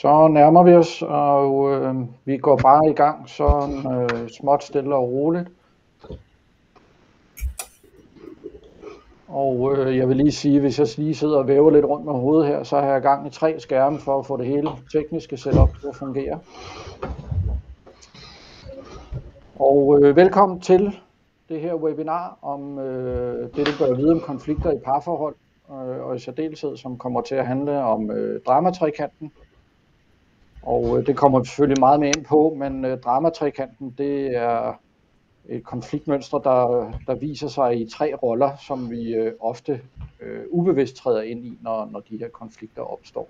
Så nærmer vi os, og vi går bare i gang sådan småt, stille og roligt. Og jeg vil lige sige, hvis jeg lige sidder og væver lidt rundt med hovedet her, så har jeg gang i 3 skærme for at få det hele tekniske setup til at fungere. Og velkommen til det her webinar om det, du bør vide om konflikter i parforhold, og i særdeleshed, som kommer til at handle om dramatrikanten. Og det kommer vi selvfølgelig meget mere ind på, men dramatrikanten, det er et konfliktmønster, der viser sig i 3 roller, som vi ofte ubevidst træder ind i, når de her konflikter opstår.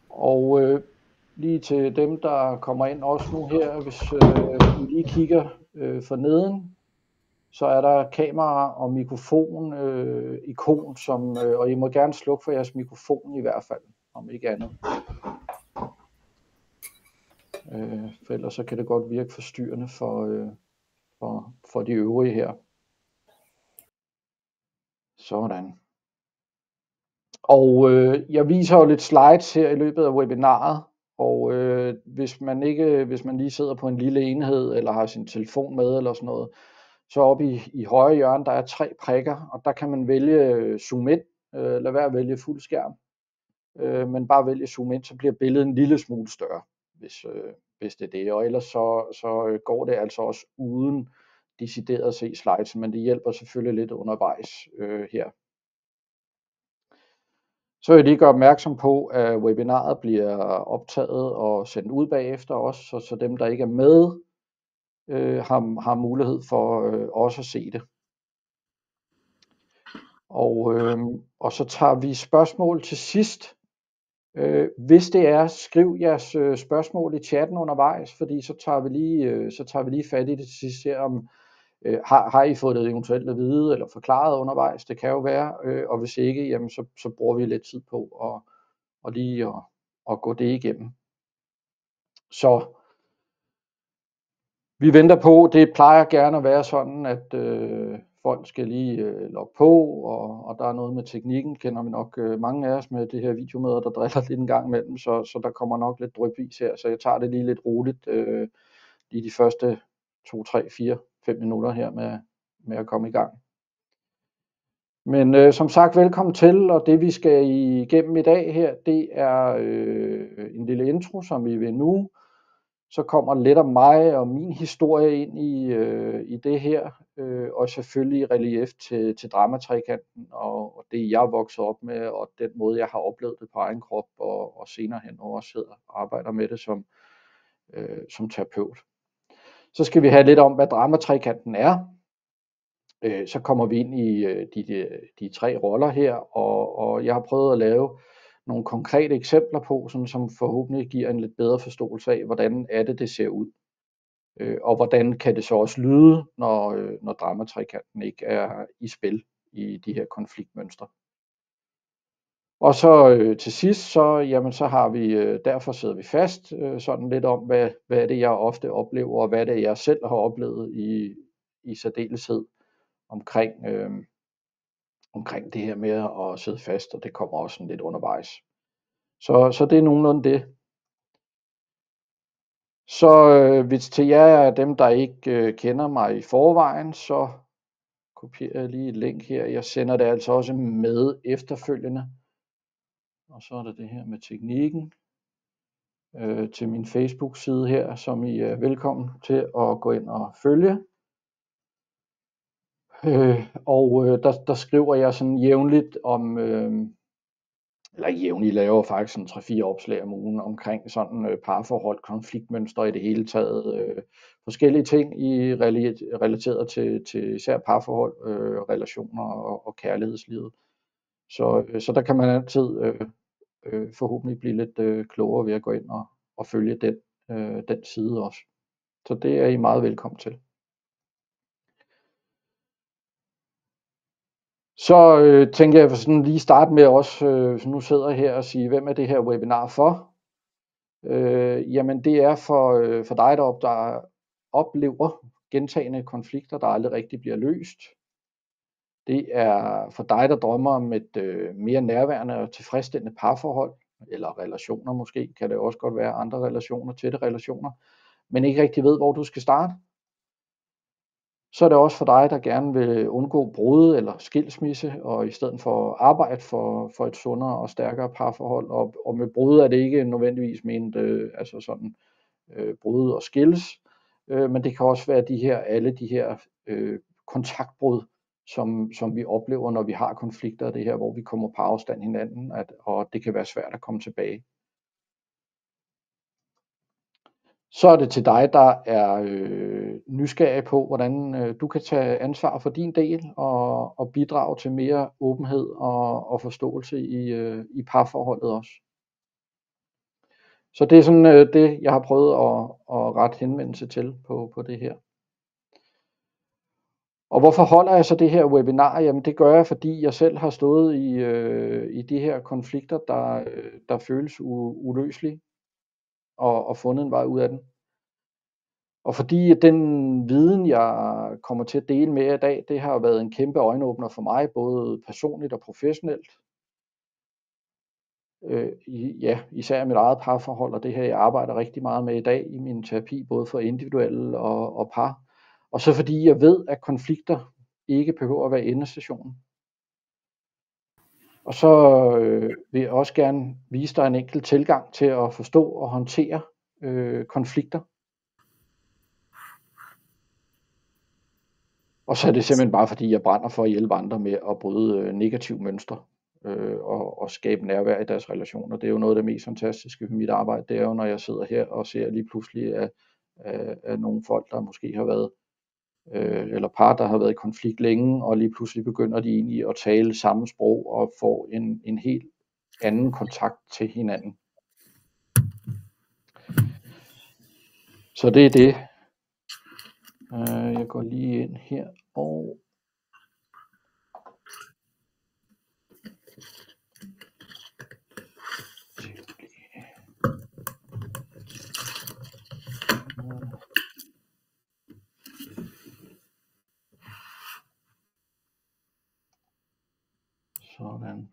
Og lige til dem, der kommer ind også nu her, hvis I lige kigger forneden, så er der kamera og mikrofon ikon, og I må gerne slukke for jeres mikrofon i hvert fald, om ikke andet. For ellers så kan det godt virke forstyrrende for de øvrige her. Sådan. Og jeg viser jo lidt slides her i løbet af webinaret, og hvis man lige sidder på en lille enhed eller har sin telefon med eller sådan noget, så oppe i højre hjørne der er 3 prikker, og der kan man vælge zoom ind, lad være at vælge fuld skærm, men bare vælge zoom ind, så bliver billedet en lille smule større, hvis det er det, og ellers så går det altså også uden decideret at se slides, men det hjælper selvfølgelig lidt undervejs her. Så vil jeg lige gøre opmærksom på, at webinaret bliver optaget og sendt ud bagefter også, så dem der ikke er med, har mulighed for også at se det. Og så tager vi spørgsmål til sidst. Hvis det er, skriv jeres spørgsmål i chatten undervejs, fordi så tager vi lige fat i det til sidst her, om har I fået det eventuelt at vide eller forklaret undervejs, det kan jo være, og hvis ikke, jamen så bruger vi lidt tid på at lige at gå det igennem. Så vi venter på, det plejer gerne at være sådan, at folk skal lige logge på, og der er noget med teknikken, kender vi nok mange af os med det her videomøder, der driller lidt en gang imellem, så der kommer nok lidt drypvis her, så jeg tager det lige lidt roligt, lige de første 2, 3, 4, 5 minutter her med at komme i gang. Men som sagt, velkommen til, og det vi skal igennem i dag her, det er en lille intro, som vi vil nu. Så kommer lidt om mig og min historie ind i det her, og selvfølgelig i relief til dramatrikanten og det jeg er vokset op med, og den måde jeg har oplevet det på egen krop, og senere hen også sidder og arbejder med det som terapeut. Så skal vi have lidt om, hvad dramatrikanten er. Så kommer vi ind i de 3 roller her, og jeg har prøvet at lave nogle konkrete eksempler på, som forhåbentlig giver en lidt bedre forståelse af, hvordan er det ser ud. Og hvordan kan det så også lyde, når dramatrikanten ikke er i spil i de her konfliktmønstre. Og så til sidst, så har vi, derfor sidder vi fast, sådan lidt om, hvad er det jeg ofte oplever, og hvad er det jeg selv har oplevet i særdeleshed omkring det her med at sidde fast, og det kommer også sådan lidt undervejs. Så det er nogenlunde det. Så hvis til jer er dem, der ikke kender mig i forvejen, så kopierer jeg lige et link her. Jeg sender det altså også med efterfølgende. Og så er der det her med teknikken til min Facebook-side her, som I er velkommen til at gå ind og følge. Der skriver jeg sådan jævnligt om, eller jævnligt laver faktisk sådan 3-4 opslag om ugen omkring sådan parforhold, konfliktmønstre i det hele taget, forskellige ting relateret til især parforhold, relationer og kærlighedslivet. Så der kan man altid forhåbentlig blive lidt klogere ved at gå ind og følge den side også. Så det er I meget velkommen til. Så tænker jeg sådan lige starte med også, nu sidder jeg her og sige, hvem er det her webinar for? Jamen det er for dig, der oplever gentagne konflikter, der aldrig rigtig bliver løst. Det er for dig, der drømmer om et mere nærværende og tilfredsstillende parforhold, eller relationer måske, kan det også godt være andre relationer, tætte relationer, men ikke rigtig ved, hvor du skal starte. Så er det også for dig, der gerne vil undgå brud eller skilsmisse, og i stedet for arbejde for et sundere og stærkere parforhold. Og med brud er det ikke nødvendigvis ment altså sådan brud og skilles, men det kan også være alle de her kontaktbrud, som vi oplever, når vi har konflikter, det her, hvor vi kommer på afstand hinanden, og det kan være svært at komme tilbage. Så er det til dig, der er nysgerrig på, hvordan du kan tage ansvar for din del og bidrage til mere åbenhed og forståelse i parforholdet også. Så det er sådan det, jeg har prøvet at rette henvendelse til på det her. Og hvorfor holder jeg så det her webinar? Jamen det gør jeg, fordi jeg selv har stået i de her konflikter, der føles uløselige, og fundet en vej ud af den. Og fordi den viden, jeg kommer til at dele med jer i dag, det har været en kæmpe øjenåbner for mig, både personligt og professionelt. Især mit eget parforhold, og det her jeg arbejder rigtig meget med i dag i min terapi, både for individuelle og par. Og så fordi jeg ved, at konflikter ikke behøver at være endestationen. Og så vil jeg også gerne vise dig en enkelt tilgang til at forstå og håndtere konflikter. Og så er det simpelthen bare fordi, jeg brænder for at hjælpe andre med at bryde negative mønstre og skabe nærvær i deres relationer. Det er jo noget af det mest fantastiske ved mit arbejde. Det er jo, når jeg sidder her og ser lige pludselig af nogle folk, der måske har været, eller par, der har været i konflikt længe, og lige pludselig begynder de egentlig at tale samme sprog og får en helt anden kontakt til hinanden. Så det er det. Jeg går lige ind her og sådan.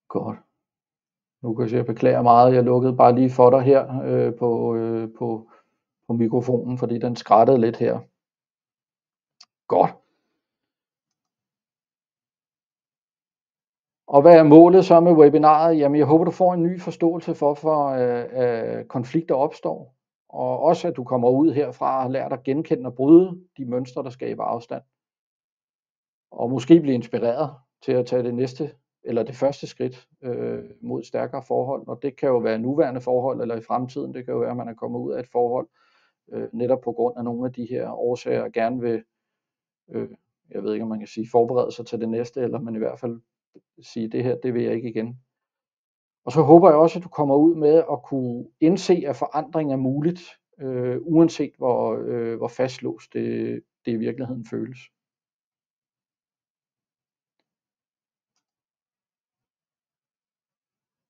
Godt. Nu kan jeg se, at jeg beklager meget. Jeg lukkede bare lige for dig her på mikrofonen, fordi den skrattede lidt her. Godt. Og hvad er målet så med webinaret? Jamen jeg håber, du får en ny forståelse for konflikter opstår. Og også at du kommer ud herfra og har lært at genkende og bryde de mønstre, der skaber afstand. Og måske blive inspireret til at tage det første skridt mod stærkere forhold. Og det kan jo være nuværende forhold eller i fremtiden. Det kan jo være, at man er kommet ud af et forhold netop på grund af nogle af de her årsager, gerne vil, jeg ved ikke om man kan sige, forberede sig til det næste, eller man i hvert fald sige, det her, det vil jeg ikke igen. Og så håber jeg også, at du kommer ud med at kunne indse, at forandring er muligt, uanset hvor fastlåst det i virkeligheden føles.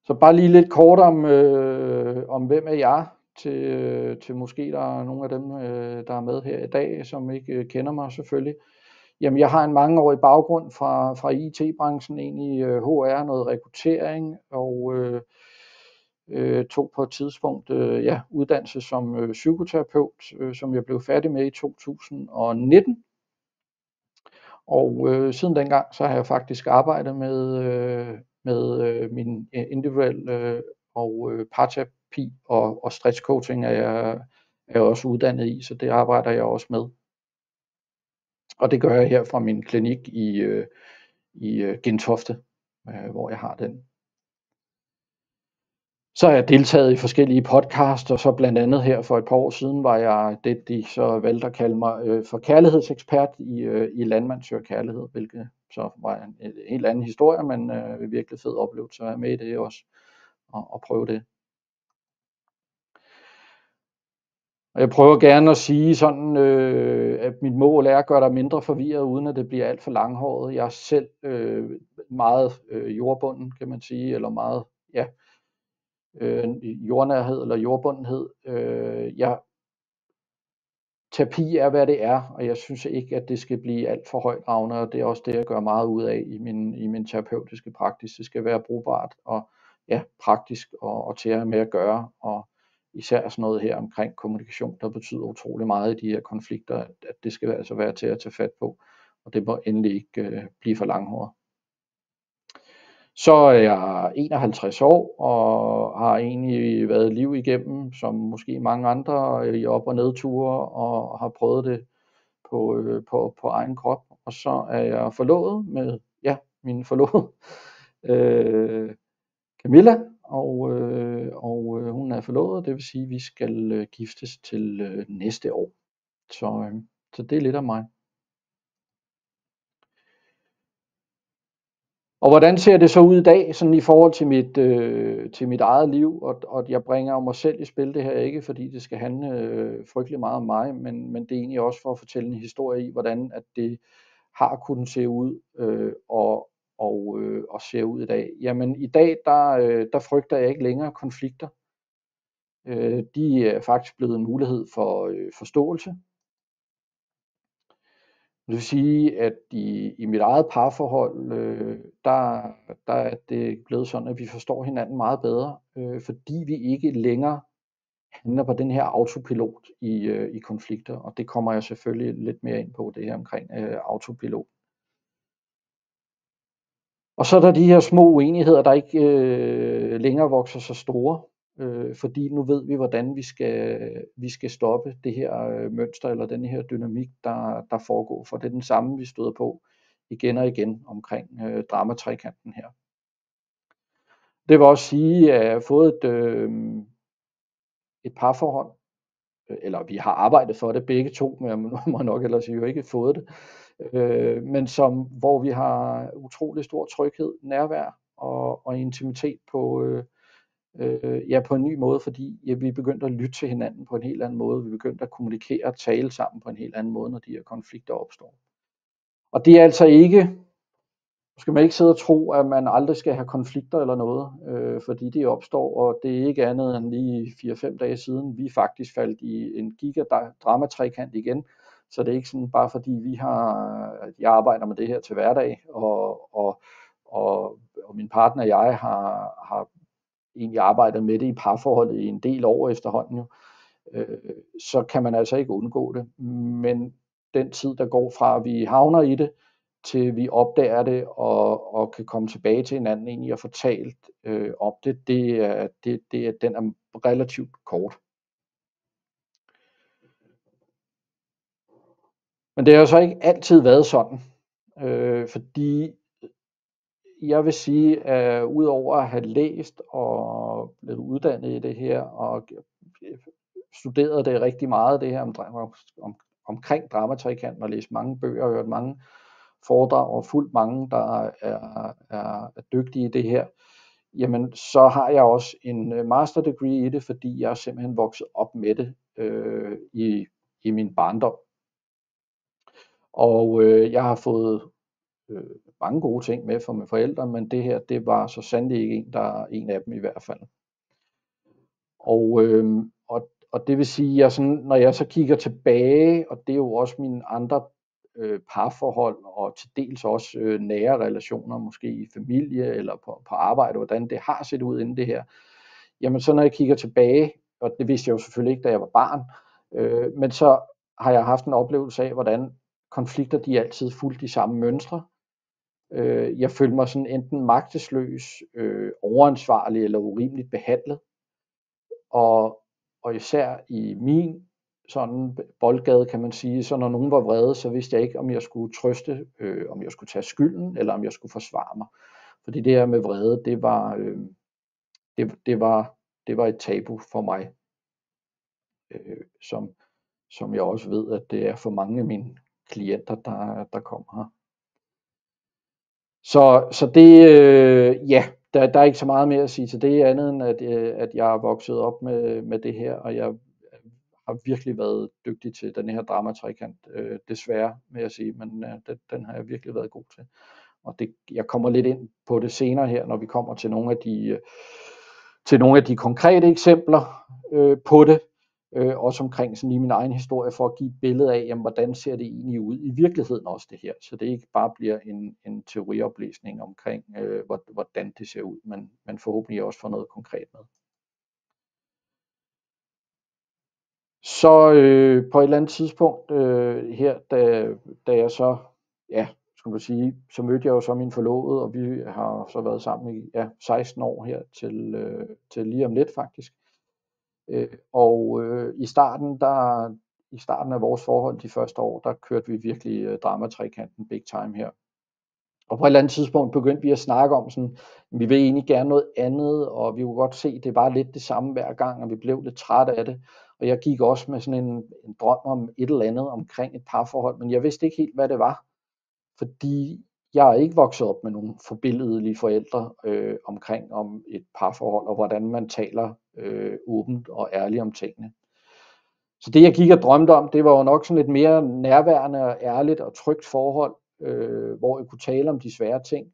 Så bare lige lidt kort om hvem er jeg, til måske der er nogle af dem, der er med her i dag, som ikke kender mig selvfølgelig. Jamen jeg har en mangeårig baggrund fra IT-branchen, egentlig HR, noget rekruttering, og tog på et tidspunkt uddannelse som psykoterapeut, som jeg blev færdig med i 2019. Og siden dengang, så har jeg faktisk arbejdet med min individuel og parterapi og stresscoaching er jeg også uddannet i, så det arbejder jeg også med. Og det gør jeg her fra min klinik i Gentofte, hvor jeg har den. Så har jeg deltaget i forskellige podcasts, og så blandt andet her for et par år siden var jeg det, de så valgte at kalde mig for kærlighedsekspert i Landmand søger kærlighed, hvilket så var en helt anden historie, men virkelig fed oplevelse at være med i det også, og prøve det. Og jeg prøver gerne at sige sådan, at mit mål er at gøre dig mindre forvirret, uden at det bliver alt for langhåret. Jeg er selv meget jordbunden, kan man sige, eller meget, jordnærhed eller jordbundenhed. Jeg terapi er, hvad det er, og jeg synes ikke, at det skal blive alt for højtravende, og det er også det, jeg gør meget ud af i min terapeutiske praksis. Det skal være brugbart og ja, praktisk og til at have med at gøre, og især sådan noget her omkring kommunikation, der betyder utrolig meget i de her konflikter, at det skal altså være til at tage fat på, og det må endelig ikke blive for langhåret. Så er jeg 51 år og har egentlig været liv igennem, som måske mange andre, i op- og nedture, og har prøvet det på egen krop. Og så er jeg forlovet med min forlovede Camilla, og hun er forlovet, det vil sige, at vi skal giftes til næste år. Så det er lidt af mig. Og hvordan ser det så ud i dag, sådan i forhold til mit eget liv, og jeg bringer jo mig selv i spil det her, ikke fordi det skal handle frygtelig meget om mig, men det er egentlig også for at fortælle en historie i, hvordan at det har kunnet se ud og ser ud i dag. Jamen i dag, der frygter jeg ikke længere konflikter. De er faktisk blevet en mulighed for forståelse. Det vil sige, at i mit eget parforhold, der er det blevet sådan, at vi forstår hinanden meget bedre, fordi vi ikke længere handler på den her autopilot i konflikter, og det kommer jeg selvfølgelig lidt mere ind på, det her omkring autopilot. Og så er der de her små uenigheder, der ikke længere vokser så store, fordi nu ved vi, hvordan vi skal stoppe det her mønster, eller den her dynamik, der foregår, for det er den samme, vi støder på igen og igen omkring dramatrekanten her. Det vil også sige, at jeg har fået et parforhold, eller vi har arbejdet for det begge to, men jeg må nok ellers jo ikke fået det, men hvor vi har utrolig stor tryghed, nærvær og intimitet på en ny måde, fordi vi er begyndt at lytte til hinanden på en helt anden måde. Vi er begyndt at kommunikere og tale sammen på en helt anden måde, når de her konflikter opstår. Og det er altså ikke, nu skal man ikke sidde og tro, at man aldrig skal have konflikter eller noget, fordi de opstår, og det er ikke andet end lige 4-5 dage siden, vi faktisk faldt i en gigadramatrekant igen. Så det er ikke sådan bare fordi jeg arbejder med det her til hverdag, og min partner og jeg har egentlig arbejdet med det i parforholdet i en del år efterhånden jo, så kan man altså ikke undgå det. Men den tid, der går fra, at vi havner i det, til vi opdager det og kan komme tilbage til hinanden egentlig og fortalt om det, den er relativt kort. Men det har jo så ikke altid været sådan, fordi jeg vil sige, at udover at have læst og blevet uddannet i det her og studeret det rigtig meget, det her omkring dramatrekanten, og læst mange bøger og hørt mange foredrag og fulgt mange, der er dygtige i det her, jamen så har jeg også en master degree i det, fordi jeg er simpelthen vokset op med det i min barndom. Og jeg har fået mange gode ting med fra mine forældre, men det her, det var så sandelig ikke en af dem i hvert fald. Og det vil sige, at når jeg så kigger tilbage, og det er jo også mine andre parforhold, og til dels også nære relationer, måske i familie eller på arbejde, hvordan det har set ud inden det her, jamen så når jeg kigger tilbage, og det vidste jeg jo selvfølgelig ikke, da jeg var barn, men så har jeg haft en oplevelse af, hvordan konflikter, de altid fulgte de samme mønstre. Jeg følte mig sådan enten magtesløs, overansvarlig eller urimeligt behandlet. Og især i min sådan boldgade, kan man sige, så når nogen var vrede, så vidste jeg ikke, om jeg skulle trøste, om jeg skulle tage skylden, eller om jeg skulle forsvare mig. Fordi det her med vrede, det var et tabu for mig, som jeg også ved, at det er for mange af mine klienter, der kommer her. Så det, der er ikke så meget mere at sige til det andet, end at jeg er vokset op med det her, og jeg har virkelig været dygtig til den her dramatrekant, desværre vil jeg sige, men den har jeg virkelig været god til. Og jeg kommer lidt ind på det senere her, når vi kommer til nogle af de konkrete eksempler på det. også omkring sådan i min egen historie, for at give et billede af, jamen, hvordan ser det egentlig ud i virkeligheden også det her, så det ikke bare bliver en teorioplæsning omkring, hvordan det ser ud, men forhåbentlig også får noget konkret med. Så på et eller andet tidspunkt her, da jeg så, ja, skal man sige, så mødte jeg jo så min forlovede, og vi har så været sammen i 16 år her til lige om lidt faktisk. Og i starten af vores forhold de første år, der kørte vi virkelig drama-trekanten big time her. Og på et eller andet tidspunkt begyndte vi at snakke om sådan, vi vil egentlig gerne noget andet, og vi kunne godt se, at det var lidt det samme hver gang, og vi blev lidt trætte af det. Og jeg gik også med sådan en drøm om et eller andet omkring et parforhold, men jeg vidste ikke helt, hvad det var, fordi jeg er ikke vokset op med nogle forbilledelige forældre omkring om et parforhold, og hvordan man taler åbent og ærligt om tingene. Så det jeg gik og drømte om, det var jo nok sådan et mere nærværende og ærligt og trygt forhold, hvor jeg kunne tale om de svære ting,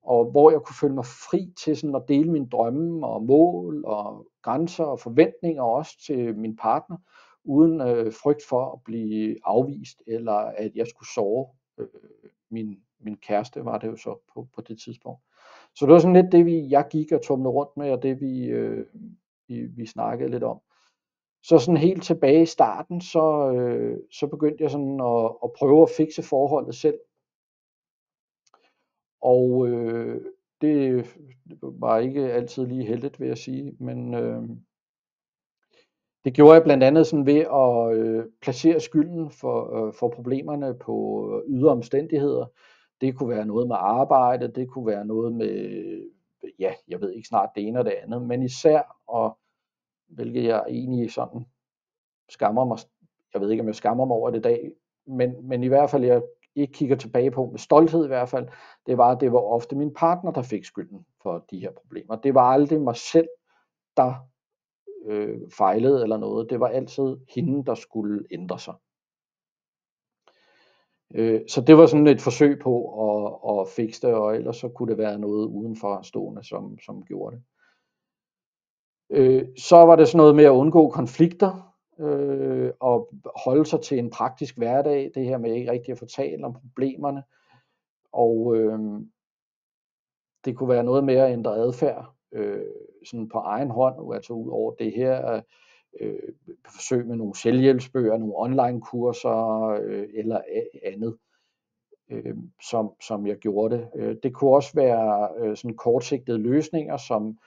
og hvor jeg kunne føle mig fri til sådan at dele mine drømme og mål og grænser og forventninger også til min partner, uden frygt for at blive afvist, eller at jeg skulle såre min kæreste, var det jo så på det tidspunkt. Så det var sådan lidt det, jeg gik og tumlede rundt med, og det vi snakkede lidt om. Så sådan helt tilbage i starten, så begyndte jeg sådan at prøve at fikse forholdet selv. Og det var ikke altid lige heldigt, vil jeg sige, men det gjorde jeg blandt andet sådan ved at placere skylden for problemerne på ydre omstændigheder. Det kunne være noget med arbejde, det kunne være noget med, jeg ved ikke, snart det ene og det andet, men især, og hvilket jeg egentlig sådan skammer mig, jeg ved ikke om jeg skammer mig over det i dag, men i hvert fald jeg ikke kigger tilbage på med stolthed i hvert fald, det var ofte min partner, der fik skylden for de her problemer. Det var aldrig mig selv, der fejlede eller noget. Det var altid hende, der skulle ændre sig. Så det var sådan et forsøg på at fikse det, og ellers så kunne det være noget udenforstående, som gjorde det. Så var det sådan noget med at undgå konflikter, og holde sig til en praktisk hverdag, det her med ikke rigtig at fortælle om problemerne, og det kunne være noget med at ændre adfærd, sådan på egen hånd, altså ud over det her forsøg med nogle selvhjælpsbøger, nogle online kurser eller andet, som jeg gjorde det. Det kunne også være sådan kortsigtede løsninger, som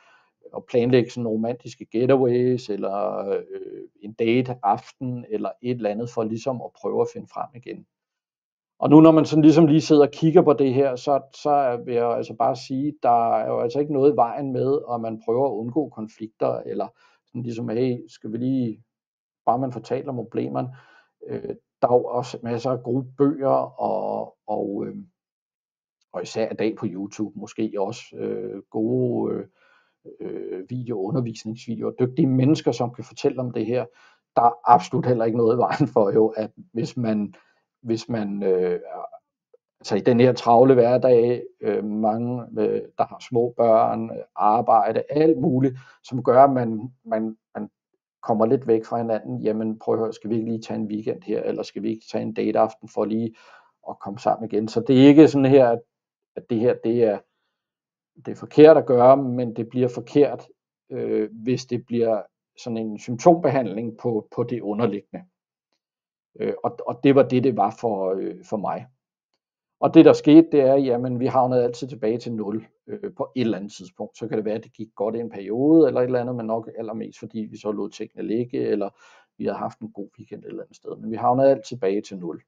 at planlægge sådan romantiske getaways, eller en date aften, eller et eller andet, for ligesom at prøve at finde frem igen. Og nu når man sådan ligesom lige sidder og kigger på det her, så vil jeg altså bare sige, der er jo altså ikke noget i vejen med, at man prøver at undgå konflikter, eller sådan ligesom, hey, skal vi lige, bare man fortæller om problemerne. Der er jo også masser af gode bøger, og især i dag på YouTube, måske også gode undervisningsvideoer, dygtige mennesker, som kan fortælle om det her. Der er absolut heller ikke noget i vejen for jo, at hvis man altså i den her travle hverdag, mange der har små børn, arbejde, alt muligt, som gør, at man kommer lidt væk fra hinanden, jamen prøv at høre, skal vi ikke lige tage en weekend her, eller skal vi ikke tage en dateaften for lige at komme sammen igen. Så det er ikke sådan her, at det her, det er forkert at gøre, men det bliver forkert, hvis det bliver sådan en symptombehandling på det underliggende. Og det var det var for mig. Og det der skete, det er, jamen vi havnede altid tilbage til 0 på et eller andet tidspunkt. Så kan det være, at det gik godt i en periode eller et eller andet, men nok allermest fordi vi så lod tingene ligge, eller vi havde haft en god weekend et eller andet sted. Men vi havnede altid tilbage til 0.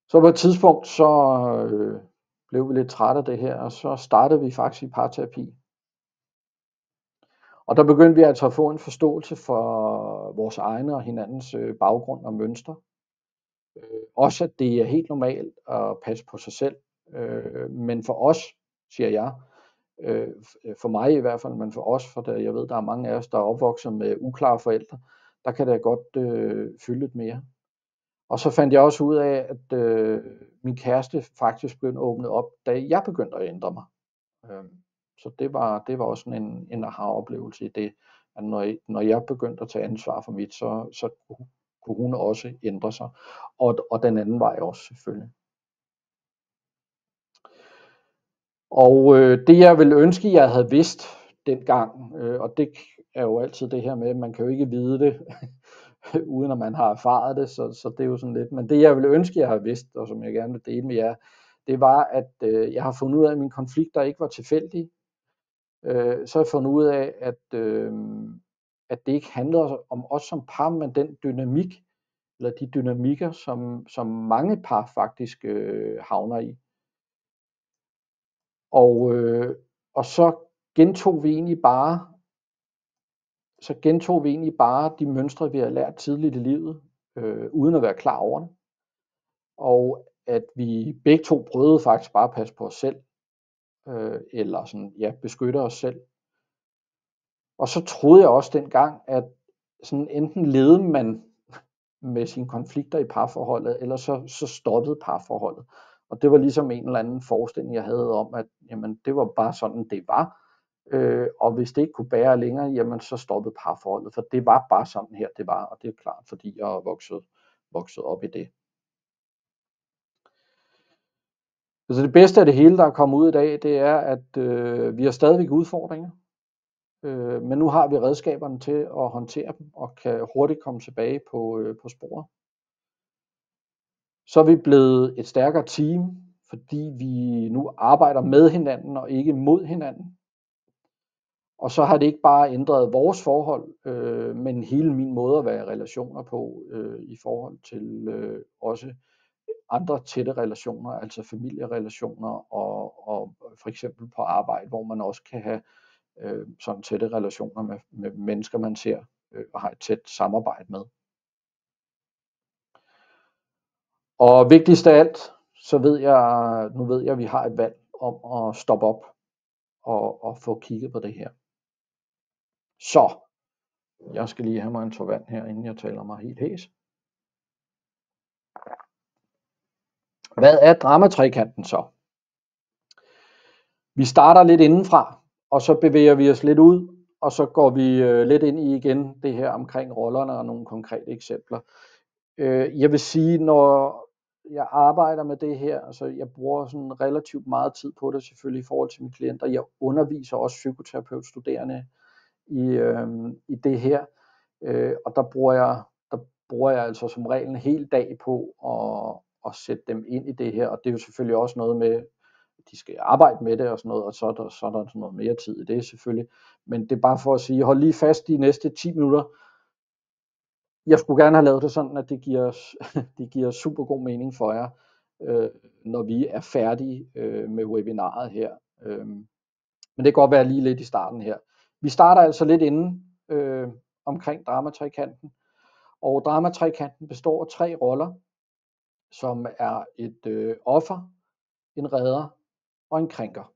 Så på et tidspunkt, så blev vi lidt trætte af det her, og så startede vi faktisk i parterapi. Og der begyndte vi altså at få en forståelse for vores egne og hinandens baggrund og mønstre. Også at det er helt normalt at passe på sig selv, men for os, siger jeg, for mig i hvert fald, men for os, for jeg ved, der er mange af os, der er opvokset med uklare forældre, der kan det godt fylde lidt mere. Og så fandt jeg også ud af, at min kæreste faktisk begyndte at åbne op, da jeg begyndte at ændre mig. Så det var også sådan en aha-oplevelse i det, at når jeg begyndte at tage ansvar for mit, så kunne hun også ændre sig, og den anden vej også selvfølgelig. Og det jeg ville ønske, jeg havde vidst dengang, og det er jo altid det her med, at man kan jo ikke vide det, uden at man har erfaret det, så det er jo sådan lidt, men det jeg ville ønske, jeg havde vidst, og som jeg gerne vil dele med jer, det var, at jeg har fundet ud af, at mine konflikter ikke var tilfældige. Så har jeg fundet ud af, at det ikke handler om os som par, men den dynamik, eller de dynamikker, som mange par faktisk havner i. Og så gentog vi egentlig bare de mønstre, vi har lært tidligt i livet, uden at være klar over det. Og at vi begge to prøvede faktisk bare at passe på os selv, eller sådan, ja, beskytte os selv. Og så troede jeg også dengang, at sådan enten levede man med sine konflikter i parforholdet, eller så stoppede parforholdet. Og det var ligesom en eller anden forestilling, jeg havde om, at jamen, det var bare sådan, det var. Og hvis det ikke kunne bære længere, jamen så stoppede parforholdet. For det var bare sådan her, det var. Og det er klart, fordi jeg er vokset op i det. Altså det bedste af det hele, der er kommet ud i dag, det er, at vi har stadigvæk udfordringer. Men nu har vi redskaberne til at håndtere dem, og kan hurtigt komme tilbage på sporet. Så er vi blevet et stærkere team, fordi vi nu arbejder med hinanden og ikke mod hinanden. Og så har det ikke bare ændret vores forhold, men hele min måde at være i relationer på, i forhold til også andre tætte relationer, altså familierelationer og for eksempel på arbejde, hvor man også kan have sådan tætte relationer med mennesker, man ser og har et tæt samarbejde med. Og vigtigst af alt, så ved jeg, at vi har et valg om at stoppe op og få kigget på det her. Så, jeg skal lige have mig en tår vand her, inden jeg taler mig helt hæs. Hvad er dramatrekanten så? Vi starter lidt indenfra, og så bevæger vi os lidt ud, og så går vi lidt ind i igen det her omkring rollerne og nogle konkrete eksempler. Jeg vil sige, når jeg arbejder med det her, altså jeg bruger sådan relativt meget tid på det selvfølgelig i forhold til mine klienter. Jeg underviser også psykoterapeutstuderende i det her, og der bruger jeg altså som regel en hel dag på at sætte dem ind i det her, og det er jo selvfølgelig også noget med, at de skal arbejde med det og sådan noget, og så er der sådan noget mere tid i det selvfølgelig, men det er bare for at sige, hold lige fast de næste 10 minutter. Jeg skulle gerne have lavet det sådan, at det giver super god mening for jer, når vi er færdige med webinaret her. Men det kan godt være lige lidt i starten her. Vi starter altså lidt inden omkring dramatrekanten. Og dramatrekanten består af 3 roller, som er et offer, en redder og en krænker.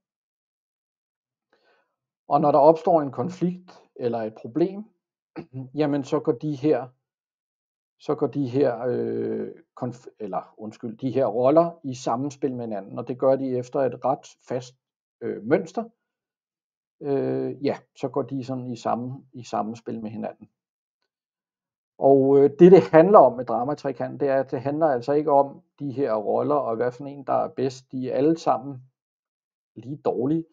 Og når der opstår en konflikt eller et problem, jamen så går de her roller i sammenspil med hinanden, og det gør de efter et ret fast mønster. Så går de sådan i sammenspil med hinanden. Og det handler om med dramatrekanten, det er, at det handler altså ikke om de her roller, og hvad for en, der er bedst. De er alle sammen lige dårlige.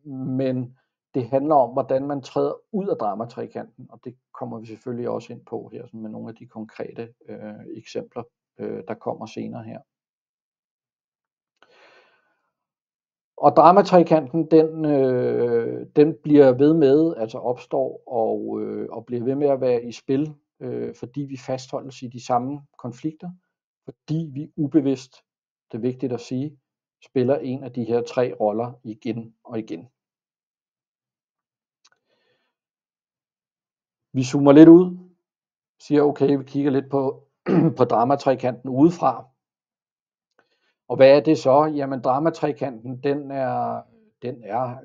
Men det handler om, hvordan man træder ud af dramatrekanten, og det kommer vi selvfølgelig også ind på her, med nogle af de konkrete eksempler, der kommer senere her. Og dramatrekanten, den bliver ved med, altså opstår og bliver ved med at være i spil, fordi vi fastholdes i de samme konflikter, fordi vi ubevidst, det er vigtigt at sige, spiller en af de her 3 roller igen og igen. Vi zoomer lidt ud, siger okay, vi kigger lidt på dramatrekanten udefra. Og hvad er det så? Jamen dramatrekanten, den er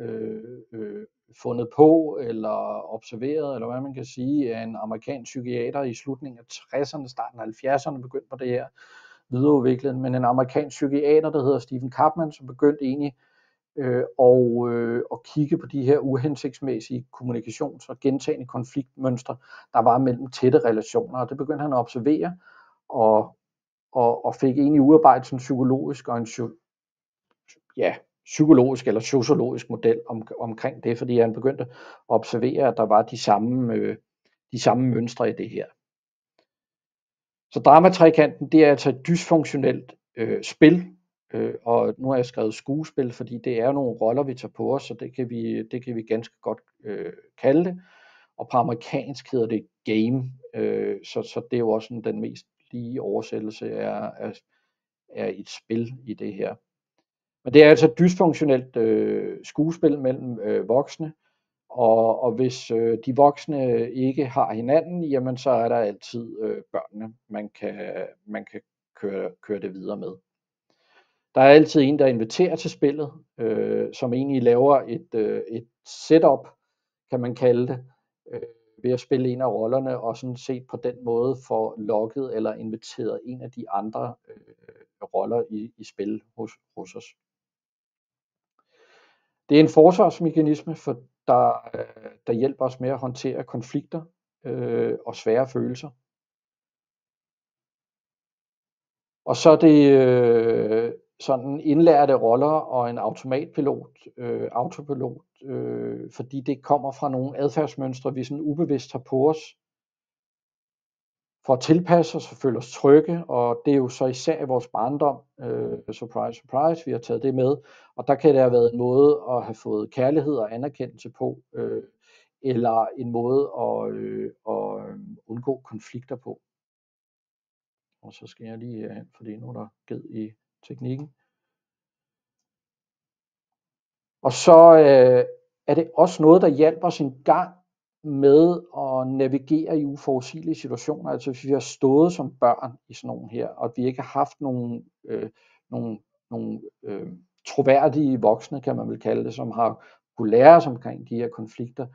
fundet på eller observeret, eller hvad man kan sige, af en amerikansk psykiater i slutningen af 60'erne, starten af 70'erne begyndte på det her videreudviklet, men en amerikansk psykiater, der hedder Stephen Kaplan, som begyndte egentlig og kigge på de her uhensigtsmæssige kommunikations- og gentagne konfliktmønstre, der var mellem tætte relationer. Og det begyndte han at observere, og fik egentlig udarbejdet en psykologisk og en psykologisk eller sociologisk model omkring det, fordi han begyndte at observere, at der var de samme mønstre i det her. Så dramatrekanten, det er altså et dysfunktionelt spil, og nu har jeg skrevet skuespil, fordi det er nogle roller, vi tager på os, så det kan vi ganske godt kalde det. Og på amerikansk hedder det game, så det er jo også den mest lige oversættelse af et spil i det her. Men det er altså et dysfunktionelt skuespil mellem voksne, og hvis de voksne ikke har hinanden, jamen så er der altid børnene, man kan køre det videre med. Der er altid en, der inviterer til spillet, som egentlig laver et setup, kan man kalde det, ved at spille en af rollerne, og sådan set på den måde får lokket eller inviteret en af de andre roller i spil hos os. Det er en forsvarsmekanisme, der hjælper os med at håndtere konflikter og svære følelser. Og så er det sådan indlærte roller og en autopilot, fordi det kommer fra nogle adfærdsmønstre, vi sådan ubevidst tager på os for at tilpasse os og føle os trygge, og det er jo så især i vores barndom, surprise, surprise, vi har taget det med, og der kan det have været en måde at have fået kærlighed og anerkendelse på, eller en måde at undgå konflikter på. Og så skal jeg lige hen, fordi nu er der ged i teknikken. Og så er det også noget, der hjælper os en gang med at navigere i uforudsigelige situationer. Altså hvis vi har stået som børn i sådan nogle her, og vi ikke har haft nogle troværdige voksne, kan man vel kalde det, som har kunne lære os omkring de her konflikter,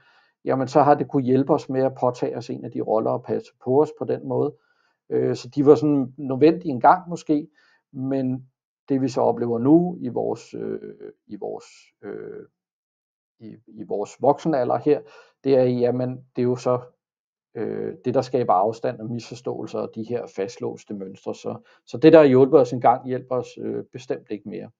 jamen så har det kunne hjælpe os med at påtage os en af de roller og passe på os på den måde. Så de var sådan nødvendige en gang måske, men det vi så oplever nu i vores voksenalder her, det er, jamen, det er jo så det, der skaber afstand og misforståelser og de her fastlåste mønstre. Så det, der har hjulpet os en gang, hjælper os bestemt ikke mere.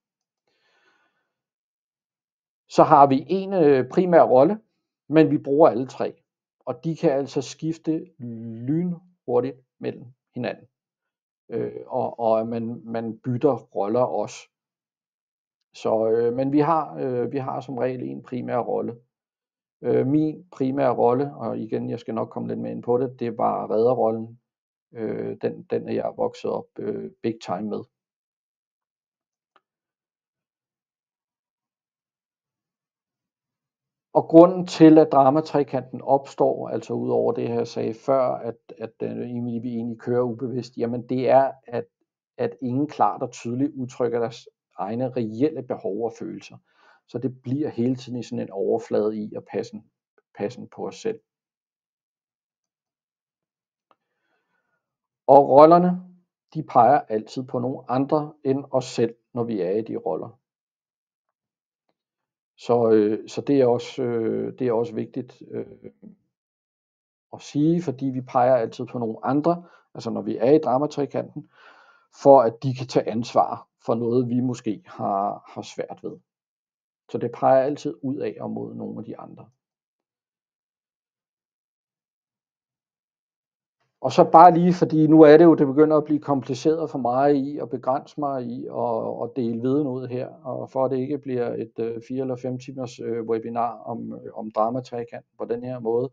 Så har vi en primær rolle, men vi bruger alle tre, og de kan altså skifte lynhurtigt mellem hinanden. Og man bytter roller også. Men vi har som regel en primær rolle. Min primære rolle, og igen, jeg skal nok komme lidt mere ind på det, det var redderrollen. Den er jeg vokset op big time med. Og grunden til, at dramatrekanten opstår, altså ud over det her, jeg sagde før, at vi egentlig kører ubevidst, jamen det er, at ingen klart og tydeligt udtrykker deres egne reelle behov og følelser. Så det bliver hele tiden i sådan en overflade i at passe på os selv. Og rollerne, de peger altid på nogle andre end os selv, når vi er i de roller. Så det er også vigtigt at sige, fordi vi peger altid på nogle andre, altså når vi er i dramatrekanten, for at de kan tage ansvar for noget, vi måske har svært ved. Så det peger altid ud af og mod nogle af de andre. Og så bare lige, fordi nu er det begynder at blive kompliceret for mig i at begrænse mig i at dele viden ud her, og for at det ikke bliver et 4 eller 5 timers webinar om dramatrekanten på den her måde,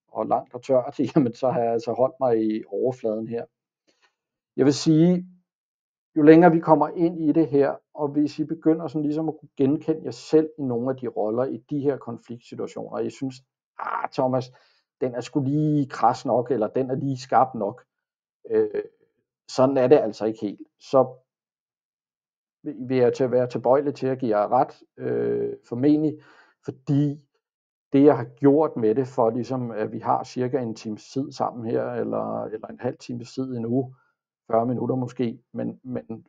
og langt og tørt, jamen så har jeg altså holdt mig i overfladen her. Jeg vil sige, jo længere vi kommer ind i det her, og hvis I begynder sådan ligesom at kunne genkende jer selv i nogle af de roller i de her konfliktsituationer, og I synes, Thomas, den er sgu lige kras nok, eller den er lige skarp nok. Sådan er det altså ikke helt. Så vil jeg til at være tilbøjelig til at give jer ret, formentlig, fordi det jeg har gjort med det, for ligesom at vi har cirka en times tid sammen her, eller en halv times tid endnu, 40 minutter måske, men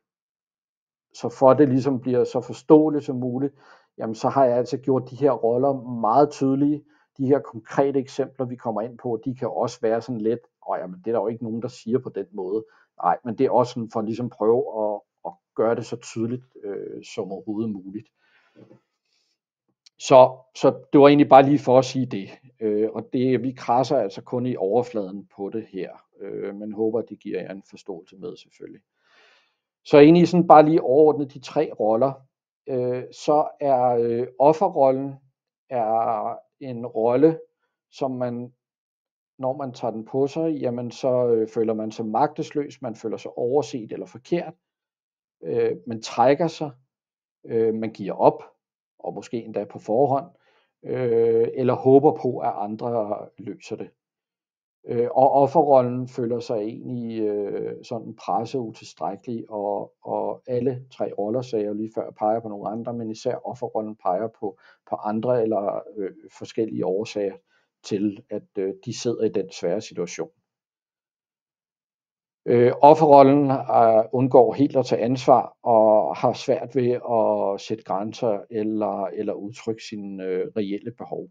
så for at det ligesom bliver så forståeligt som muligt, jamen så har jeg altså gjort de her roller meget tydelige. De her konkrete eksempler, vi kommer ind på, de kan også være sådan lidt, jamen det er der jo ikke nogen, der siger på den måde. Nej, men det er også sådan for at ligesom prøve at gøre det så tydeligt som overhovedet muligt. Så det var egentlig bare lige for at sige det. Og vi krasser altså kun i overfladen på det her. Men håber, det giver jer en forståelse med selvfølgelig. Så egentlig sådan bare lige overordnet de 3 roller. Så er offerrollen er en rolle, som man, når man tager den på sig, jamen så føler man sig magtesløs, man føler sig overset eller forkert. Man trækker sig, man giver op, og måske endda på forhånd, eller håber på, at andre løser det. Og offerrollen føler sig egentlig sådan presset utilstrækkelig, og alle 3 roller, sagde jeg lige før, peger på nogle andre, men især offerrollen peger på andre eller forskellige årsager til, at de sidder i den svære situation. Offerrollen undgår helt at tage ansvar og har svært ved at sætte grænser eller udtrykke sine reelle behov.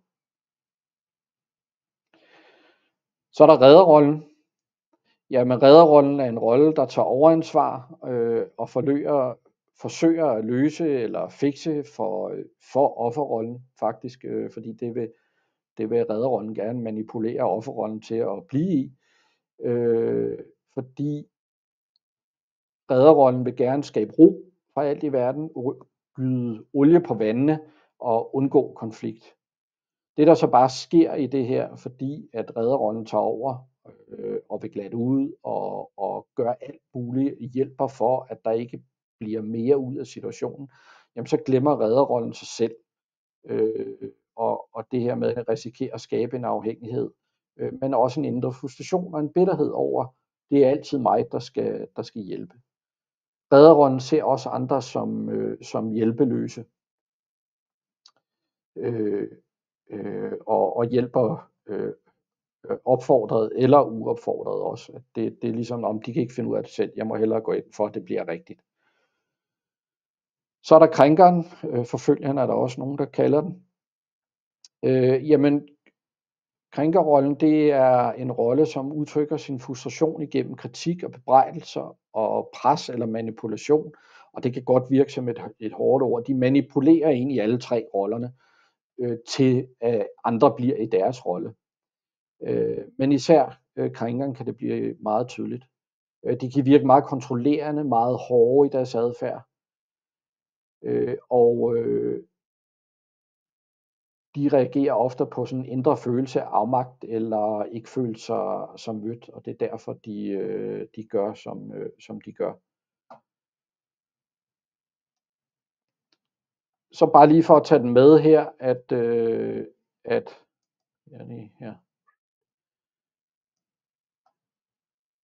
Så er der redderrollen. Jamen redderrollen er en rolle, der tager overansvar og forsøger at løse eller fikse for offerrollen faktisk, fordi det vil redderrollen gerne manipulere offerrollen til at blive i. Fordi redderrollen vil gerne skabe ro for alt i verden, gyde olie på vandene og undgå konflikt. Det der så bare sker i det her, fordi at redderrollen tager over og vil glatte ud og gør alt muligt, hjælper for, at der ikke bliver mere ud af situationen, jamen så glemmer redderrollen sig selv. Og det her med at risikere at skabe en afhængighed, men også en indre frustration og en bitterhed over, det er altid mig, der skal hjælpe. Redderrollen ser også andre som hjælpeløse og hjælper opfordret eller uopfordret også. Det er ligesom, om de kan ikke finde ud af det selv. Jeg må hellere gå ind for, at det bliver rigtigt. Så er der krænkeren. Forfølgeren er der også nogen, der kalder den. Jamen, krænkerrollen, det er en rolle, som udtrykker sin frustration igennem kritik og bebrejdelser og pres eller manipulation. Og det kan godt virke som et hårdt ord. De manipulerer egentlig alle 3 rollerne til at andre bliver i deres rolle. Men især krænkeren kan det blive meget tydeligt. De kan virke meget kontrollerende, meget hårde i deres adfærd. Og de reagerer ofte på sådan en indre følelse af afmagt eller ikke føle sig som mødt, og det er derfor de gør som de gør. Så bare lige for at tage den med her,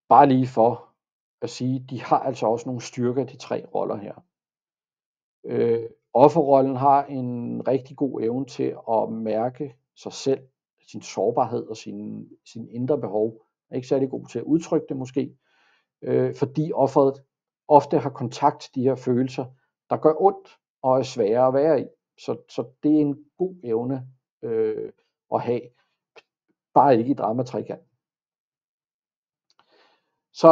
bare lige for at sige, de har altså også nogle styrker, de 3 roller her. Offerrollen har en rigtig god evne til at mærke sig selv, sin sårbarhed og sin indre behov. Er ikke særlig god til at udtrykke det måske, fordi offeret ofte har kontakt til de her følelser, der gør ondt og er svære at være i. Så det er en god evne at have, bare ikke i dramatrikanten. Så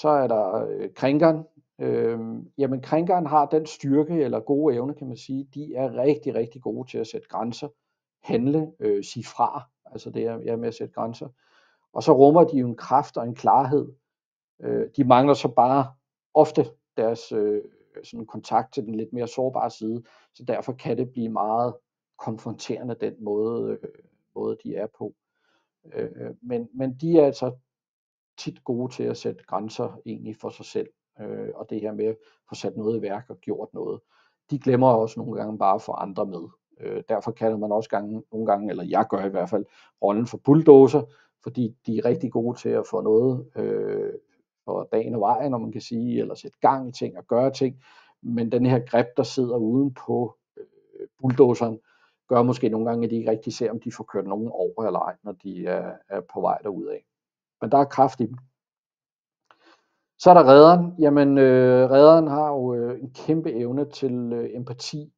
er der krænkeren. Jamen krænkeren har den styrke eller gode evne, kan man sige. De er rigtig, rigtig gode til at sætte grænser, handle, sige fra. Altså det er med at sætte grænser. Og så rummer de jo en kraft og en klarhed. De mangler så bare ofte deres sådan kontakt til den lidt mere sårbare side. Så derfor kan det blive meget konfronterende den måde de er på. Men de er altså tit gode til at sætte grænser egentlig for sig selv. Og det her med at få sat noget i værk og gjort noget. De glemmer også nogle gange bare at få andre med. Derfor kalder man også nogle gange, eller jeg gør i hvert fald, rollen for bulldozer, fordi de er rigtig gode til at få noget for dagen og vejen, når man kan sige, eller sætte gang i ting og gøre ting. Men den her greb, der sidder uden på bulldozeren, gør måske nogle gange, at de ikke rigtig ser, om de får kørt nogen over eller ej, når de er på vej derudad. Men der er kraft i dem. Så er der redderen. Jamen, redderen har jo en kæmpe evne til empati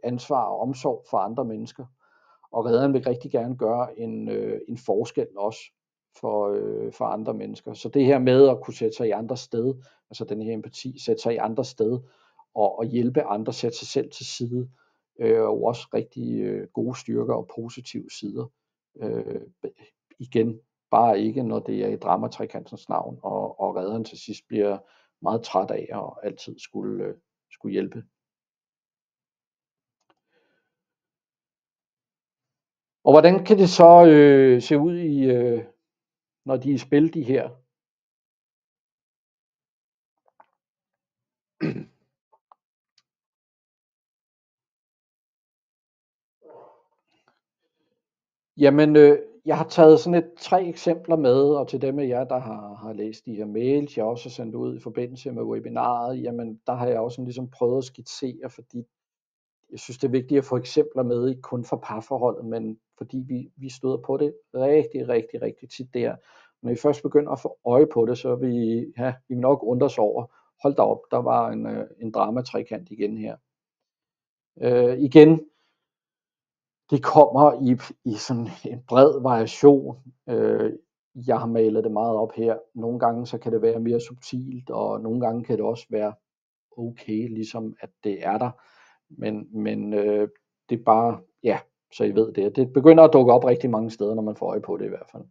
ansvar og omsorg for andre mennesker. Og redderen vil rigtig gerne gøre en forskel også for andre mennesker. Så det her med at kunne sætte sig i andres sted, altså den her empati, sætte sig i andres sted og hjælpe andre, sætte sig selv til side, og også rigtig gode styrker og positive sider. Igen, bare ikke når det er i dramatrikantens navn, og redderen til sidst bliver meget træt af at altid skulle hjælpe. Og hvordan kan det så se ud når de er i spil, de her? Jamen, jeg har taget sådan 3 eksempler med, og til dem af jer, der har læst de her mails, jeg også har sendt ud i forbindelse med webinaret, jamen der har jeg også ligesom prøvet at skitsere, fordi jeg synes, det er vigtigt at få eksempler med, ikke kun for parforholdet, men fordi vi støder på det rigtig tit der. Når vi først begynder at få øje på det, så vi vil nok undre os over, hold da op, der var en dramatrikant igen her. Igen, det kommer i sådan en bred variation. Jeg har malet det meget op her. Nogle gange så kan det være mere subtilt, og nogle gange kan det også være okay, ligesom at det er der. Men det er bare, ja, så I ved det. Det begynder at dukke op rigtig mange steder, når man får øje på det i hvert fald.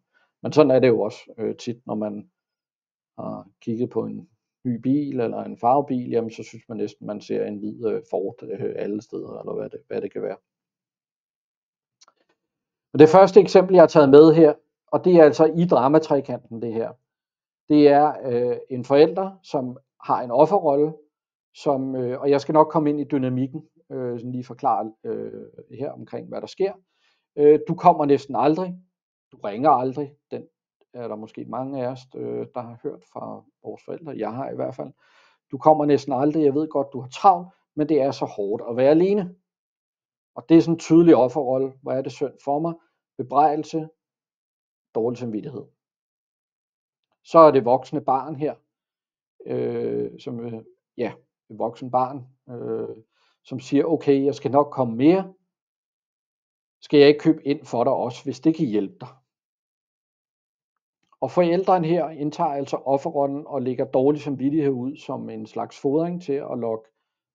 Men sådan er det jo også tit, når man har kigget på en ny bil eller en farvebil, jamen så synes man næsten, man ser en hvid Ford alle steder, eller hvad det kan være. Og det første eksempel, jeg har taget med her, og det er altså i dramatrikanten det her, det er en forælder, som har en offerrolle, og jeg skal nok komme ind i dynamikken, sådan lige forklare her omkring, hvad der sker. Du kommer næsten aldrig, du ringer aldrig, den er der måske mange af os, der har hørt fra vores forældre, jeg har i hvert fald. Du kommer næsten aldrig, jeg ved godt, du har travlt, men det er så hårdt at være alene. Og det er sådan en tydelig offerrolle, hvor er det synd for mig, bebrejdelse, dårlig samvittighed. Så er det voksne barn her, et voksen barn, som siger, okay, jeg skal nok komme mere. Skal jeg ikke købe ind for dig også, hvis det kan hjælpe dig? Og forældren her indtager altså offerrollen og lægger dårlig samvittighed ud som en slags fodring til at lokke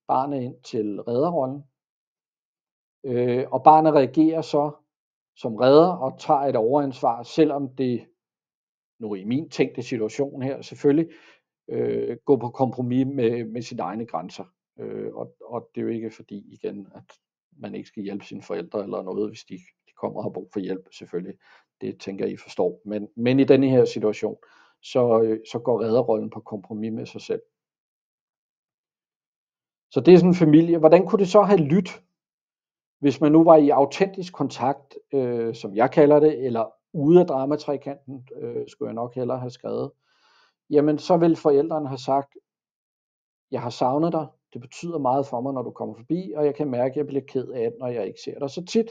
barnet ind til redderrollen. Og barnet reagerer så som redder og tager et overansvar, selvom det nu i min tænkte situation her selvfølgelig gå på kompromis med sine egne grænser. Og det er jo ikke fordi igen, at man ikke skal hjælpe sine forældre eller noget, hvis de kommer og har brug for hjælp selvfølgelig. Det tænker I forstår. Men i denne her situation, så går redderrollen på kompromis med sig selv. Så det er sådan en familie. Hvordan kunne det så have lyttet, hvis man nu var i autentisk kontakt, som jeg kalder det, eller ude af dramatrikanten, skulle jeg nok hellere have skrevet, jamen så vil forældrene have sagt, jeg har savnet dig, det betyder meget for mig, når du kommer forbi, og jeg kan mærke, at jeg bliver ked af det, når jeg ikke ser dig så tit.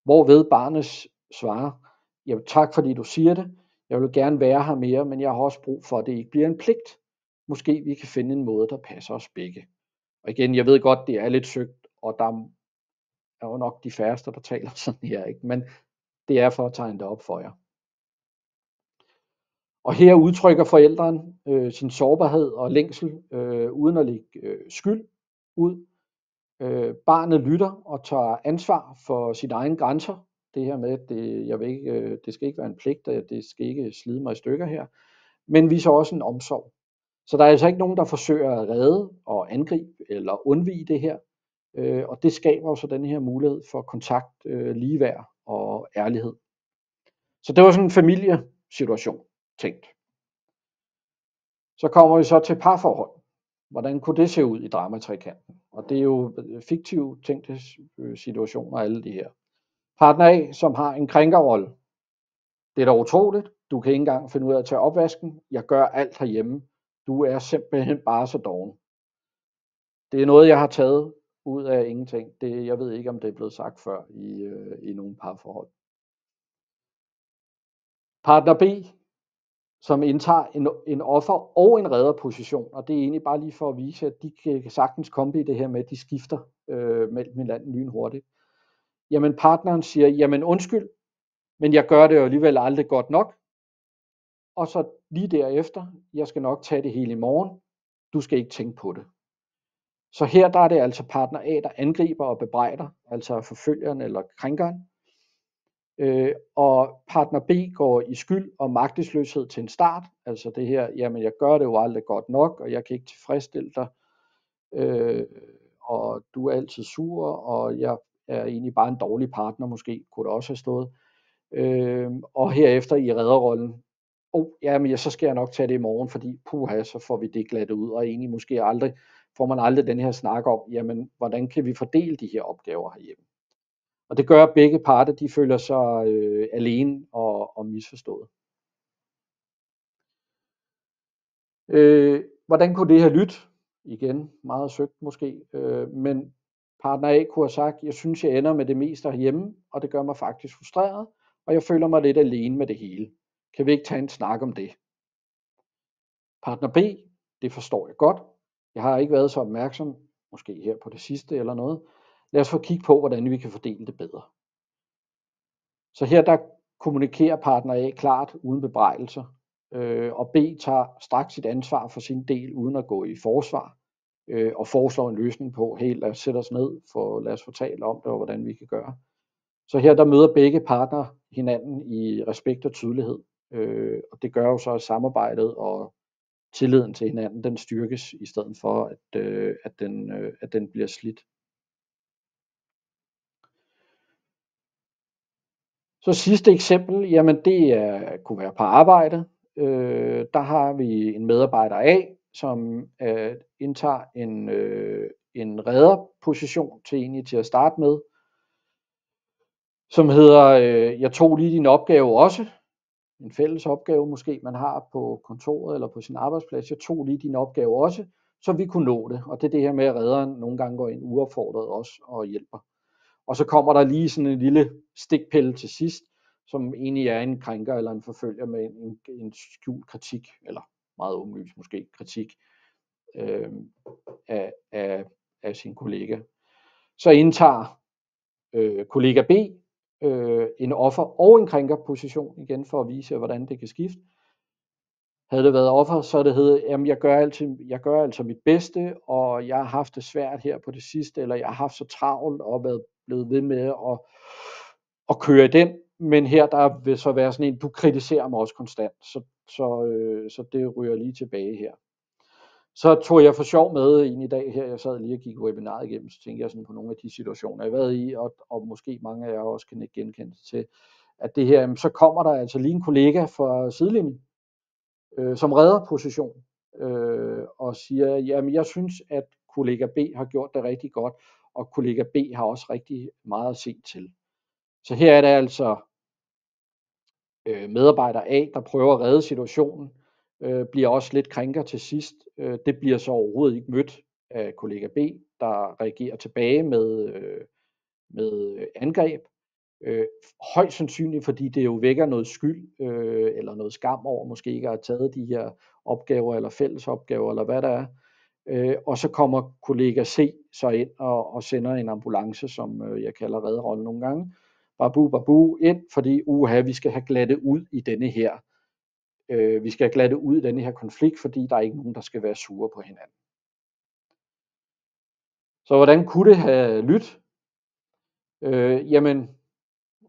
Hvorved barnet svarer, jamen tak fordi du siger det, jeg vil gerne være her mere, men jeg har også brug for, at det ikke bliver en pligt. Måske vi kan finde en måde, der passer os begge. Og igen, jeg ved godt, det er lidt søgt, og der er jo nok de færreste, der taler sådan her, ikke? Men det er for at tegne det op for jer. Og her udtrykker forældren sin sårbarhed og længsel, uden at lægge skyld ud. Barnet lytter og tager ansvar for sine egne grænser. Det her med, det skal ikke være en pligt, det skal ikke slide mig i stykker her. Men viser også en omsorg. Så der er altså ikke nogen, der forsøger at redde og angribe eller undvige det her. Og det skaber jo så den her mulighed for kontakt, ligeværd og ærlighed. Så det var sådan en familiesituation tænkt. Så kommer vi så til parforhold. Hvordan kunne det se ud i dramatrikanten? Og det er jo fiktive tænkte situationer, alle de her. Partner A, som har en krænkerrolle. Det er da utroligt. Du kan ikke engang finde ud af at tage opvasken. Jeg gør alt herhjemme. Du er simpelthen bare så doven. Det er noget, jeg har taget ud af ingenting. Jeg ved ikke, om det er blevet sagt før i nogle parforhold. Partner B, som indtager en offer- og en redderposition, og det er egentlig bare lige for at vise, at de kan sagtens komme i det her med, at de skifter mellem hinanden lynhurtigt. Jamen partneren siger, jamen undskyld, men jeg gør det jo alligevel aldrig godt nok, og så lige derefter, jeg skal nok tage det hele i morgen, du skal ikke tænke på det. Så her der er det altså partner A, der angriber og bebrejder, altså forfølgeren eller krænkeren, og partner B går i skyld og magtesløshed til en start, altså det her, jamen jeg gør det jo aldrig godt nok, og jeg kan ikke tilfredsstille dig, og du er altid sur, og jeg er egentlig bare en dårlig partner måske, kunne det også have stået, og herefter i redderrollen, jamen så skal jeg nok tage det i morgen, fordi puha, så får vi det glattet ud, og egentlig måske får man aldrig den her snak om, jamen hvordan kan vi fordele de her opgaver herhjemme. Og det gør, at begge parter, de føler sig alene og misforstået. Hvordan kunne det have lyttet? Igen, meget søgt måske, men partner A kunne have sagt, jeg synes, jeg ender med det meste herhjemme, og det gør mig faktisk frustreret, og jeg føler mig lidt alene med det hele. Kan vi ikke tage en snak om det? Partner B, det forstår jeg godt. Jeg har ikke været så opmærksom, måske her på det sidste eller noget. Lad os få kigge på, hvordan vi kan fordele det bedre. Så her der kommunikerer partner A klart uden bebrejdelser, og B tager straks sit ansvar for sin del uden at gå i forsvar, og foreslår en løsning på, hey, lad os sætte os ned, lad os få talt om det, og hvordan vi kan gøre. Så her der møder begge partner hinanden i respekt og tydelighed, og det gør jo så, at samarbejdet og tilliden til hinanden, den styrkes, i stedet for, at den bliver slidt. Så sidste eksempel, jamen det kunne være på arbejde. Der har vi en medarbejder A, som indtager en redderposition til at starte med, som hedder, jeg tog lige din opgave også, en fælles opgave måske, man har på kontoret eller på sin arbejdsplads, jeg tog lige din opgave også, så vi kunne nå det. Og det er det her med, at redderen nogle gange går ind uopfordret også og hjælper. Og så kommer der lige sådan en lille stikpille til sidst, som egentlig er en krænker eller en forfølger med en skjult kritik, eller meget åbenlyst måske kritik af sin kollega. Så indtager kollega B en offer- og en krænkerposition, igen for at vise, hvordan det kan skifte. Havde det været offer, så det hedder, jamen jeg gør altså mit bedste, og jeg har haft det svært her på det sidste, eller jeg har haft så travlt og været blevet ved med at køre i den, men her der vil så være sådan en, du kritiserer mig også konstant, så det ryger lige tilbage her. Så tog jeg for sjov med ind i dag her, jeg sad lige og gik webinaret igennem, så tænkte jeg sådan på nogle af de situationer, jeg har været i, og måske mange af jer også kan genkende til, at det her, så kommer der altså lige en kollega fra sidelinjen, som redder position, og siger, jamen jeg synes, at kollega B har gjort det rigtig godt, og kollega B har også rigtig meget at se til. Så her er det altså medarbejder A, der prøver at redde situationen, bliver også lidt krænker til sidst. Det bliver så overhovedet ikke mødt af kollega B, der reagerer tilbage med angreb. Højst sandsynligt, fordi det jo vækker noget skyld eller noget skam over måske ikke at have taget de her opgaver eller fælles opgaver eller hvad der er. Og så kommer kollega C så ind og sender en ambulance, som jeg kalder redderrollen nogle gange. Babu ind, fordi vi skal have glattet ud i denne her. Vi skal have glattet ud i denne her konflikt, fordi der er ikke nogen, der skal være sure på hinanden. Så hvordan kunne det have lyttet? Jamen,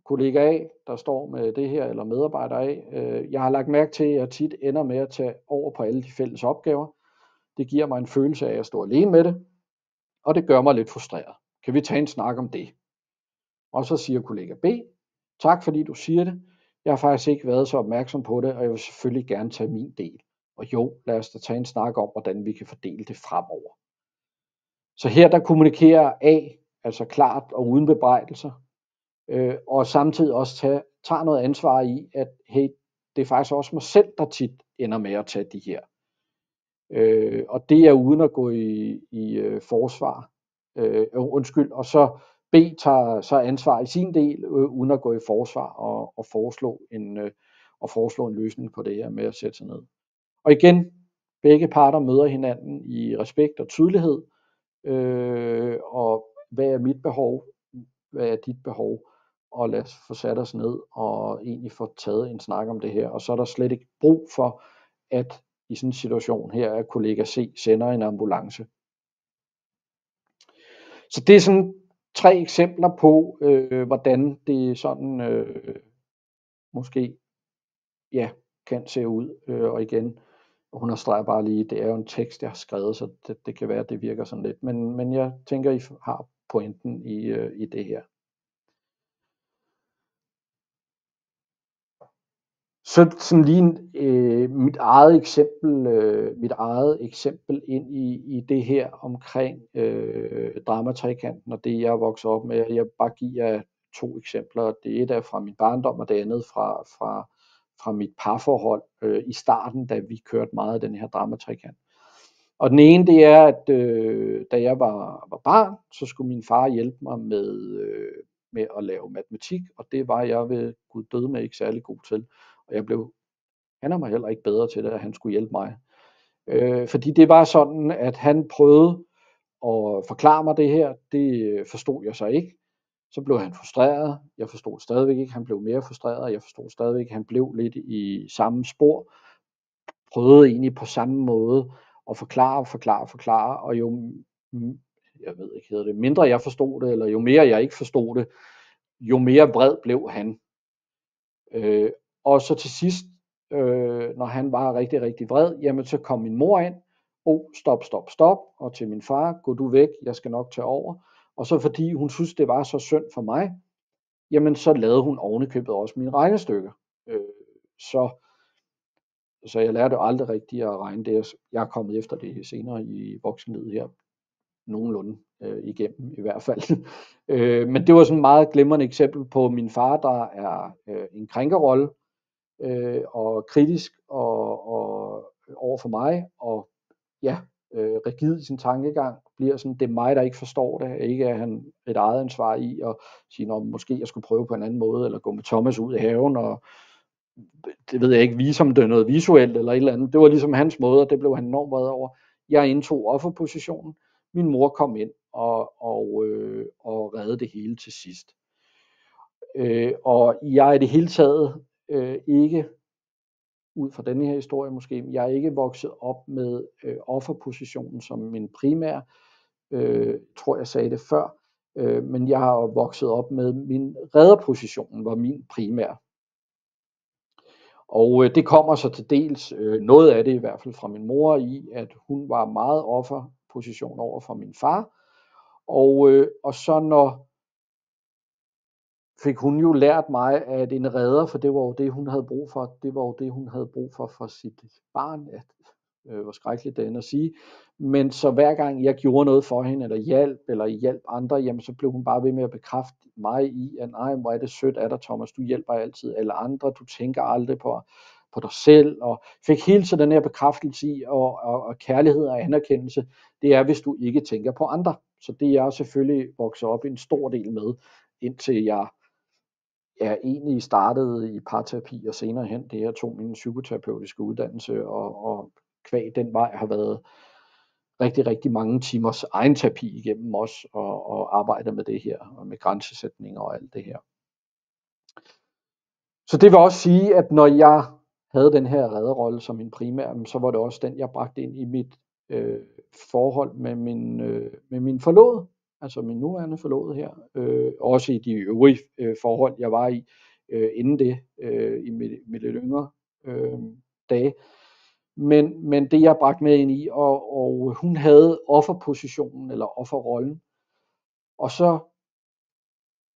kollega A, der står med det her, eller medarbejder A, jeg har lagt mærke til, at jeg tit ender med at tage over på alle de fælles opgaver. Det giver mig en følelse af at stå alene med det, og det gør mig lidt frustreret. Kan vi tage en snak om det? Og så siger kollega B, tak fordi du siger det. Jeg har faktisk ikke været så opmærksom på det, og jeg vil selvfølgelig gerne tage min del. Og jo, lad os da tage en snak om, hvordan vi kan fordele det fremover. Så her der kommunikerer A, altså klart og uden bebrejdelser, og samtidig også tager noget ansvar i, at hey, det er faktisk også mig selv, der tit ender med at tage de her. Og det er uden at gå i forsvar. Og så B tager så ansvar i sin del, uden at gå i forsvar og foreslå og foreslå en løsning på det her med at sætte sig ned. Og igen, begge parter møder hinanden i respekt og tydelighed, og hvad er mit behov, hvad er dit behov, og lad os få sat os ned og egentlig få taget en snak om det her. Og så er der slet ikke brug for, at i sådan en situation her, at kollega C sender en ambulance. Så det er sådan 3 eksempler på, hvordan det sådan måske kan se ud. Og igen, understreger bare lige, det er jo en tekst, jeg har skrevet, så det kan være, at det virker sådan lidt. Men jeg tænker, I har pointen i det her. Så sådan lige mit eget eksempel ind i det her omkring dramatrikanten og det, jeg er vokset op med. Jeg bare giver jer 2 eksempler. Det ene er fra min barndom, og det andet fra mit parforhold i starten, da vi kørte meget af den her dramatrikant. Og den ene, det er, at da jeg var barn, så skulle min far hjælpe mig med at lave matematik, og det var jeg ved Gud døde med ikke særlig god til. Og han er mig heller ikke bedre til det, at han skulle hjælpe mig. Fordi det var sådan, at han prøvede at forklare mig det her, det forstod jeg så ikke. Så blev han frustreret, jeg forstod stadigvæk ikke, han blev mere frustreret, jeg forstod stadigvæk, han blev lidt i samme spor, prøvede egentlig på samme måde at forklare, og jo, jeg ved ikke, hedder det, mindre jeg forstod det, eller jo mere jeg ikke forstod det, jo mere vred blev han. Og så til sidst, når han var rigtig, rigtig vred, jamen så kom min mor ind, stop, og til min far, gå du væk, jeg skal nok tage over. Og så fordi hun synes, det var så synd for mig, jamen så lavede hun ovenikøbet også mine regnestykker. Så jeg lærte jo aldrig rigtigt at regne det. Jeg er kommet efter det senere i voksenlivet her, nogenlunde igennem i hvert fald. Men det var sådan et meget glimrende eksempel på min far, der er en krænkerrolle, og kritisk og over for mig, og rigid i sin tankegang, bliver sådan, det er mig, der ikke forstår det, ikke er han et eget ansvar i at sige, måske jeg skulle prøve på en anden måde, eller gå med Thomas ud i haven, og det ved jeg ikke, vise om det er noget visuelt, eller et eller andet. Det var ligesom hans måde, og det blev han enormt vred over. Jeg indtog offerpositionen, min mor kom ind og reddede det hele til sidst. Og jeg er det hele taget ikke, ud fra denne her historie måske, jeg er ikke vokset op med offerpositionen som min primære, tror jeg sagde det før, men jeg har vokset op med min redderpositionen, var min primære. Og det kommer så til dels, noget af det i hvert fald fra min mor i, at hun var meget offerposition over for min far, og så når fik hun jo lært mig, at en redder, for det var jo det, hun havde brug for. Det var jo det, hun havde brug for sit barn. Hvor skrækkeligt det end at sige. Men så hver gang jeg gjorde noget for hende, eller hjalp andre, jamen så blev hun bare ved med at bekræfte mig i, at nej, hvor er det sødt af dig, Thomas, du hjælper altid alle andre, du tænker aldrig på dig selv, og fik hele tiden den her bekræftelse i, og kærlighed og anerkendelse, det er, hvis du ikke tænker på andre. Så det er jeg selvfølgelig vokset op en stor del med, indtil jeg egentlig startede i parterapi, og senere hen det her tog min psykoterapeutiske uddannelse, og kvæg den vej har været rigtig, rigtig mange timers egen terapi igennem os, og arbejde med det her, og med grænsesætning og alt det her. Så det vil også sige, at når jeg havde den her redderrolle som min primære, så var det også den, jeg bragte ind i mit forhold med min forlovede, altså min nuværende forlovede her, også i de øvrige forhold, jeg var i inden det, i mit lidt yngre dage. Men det jeg bragte med ind i, og hun havde offerpositionen, eller offerrollen, og så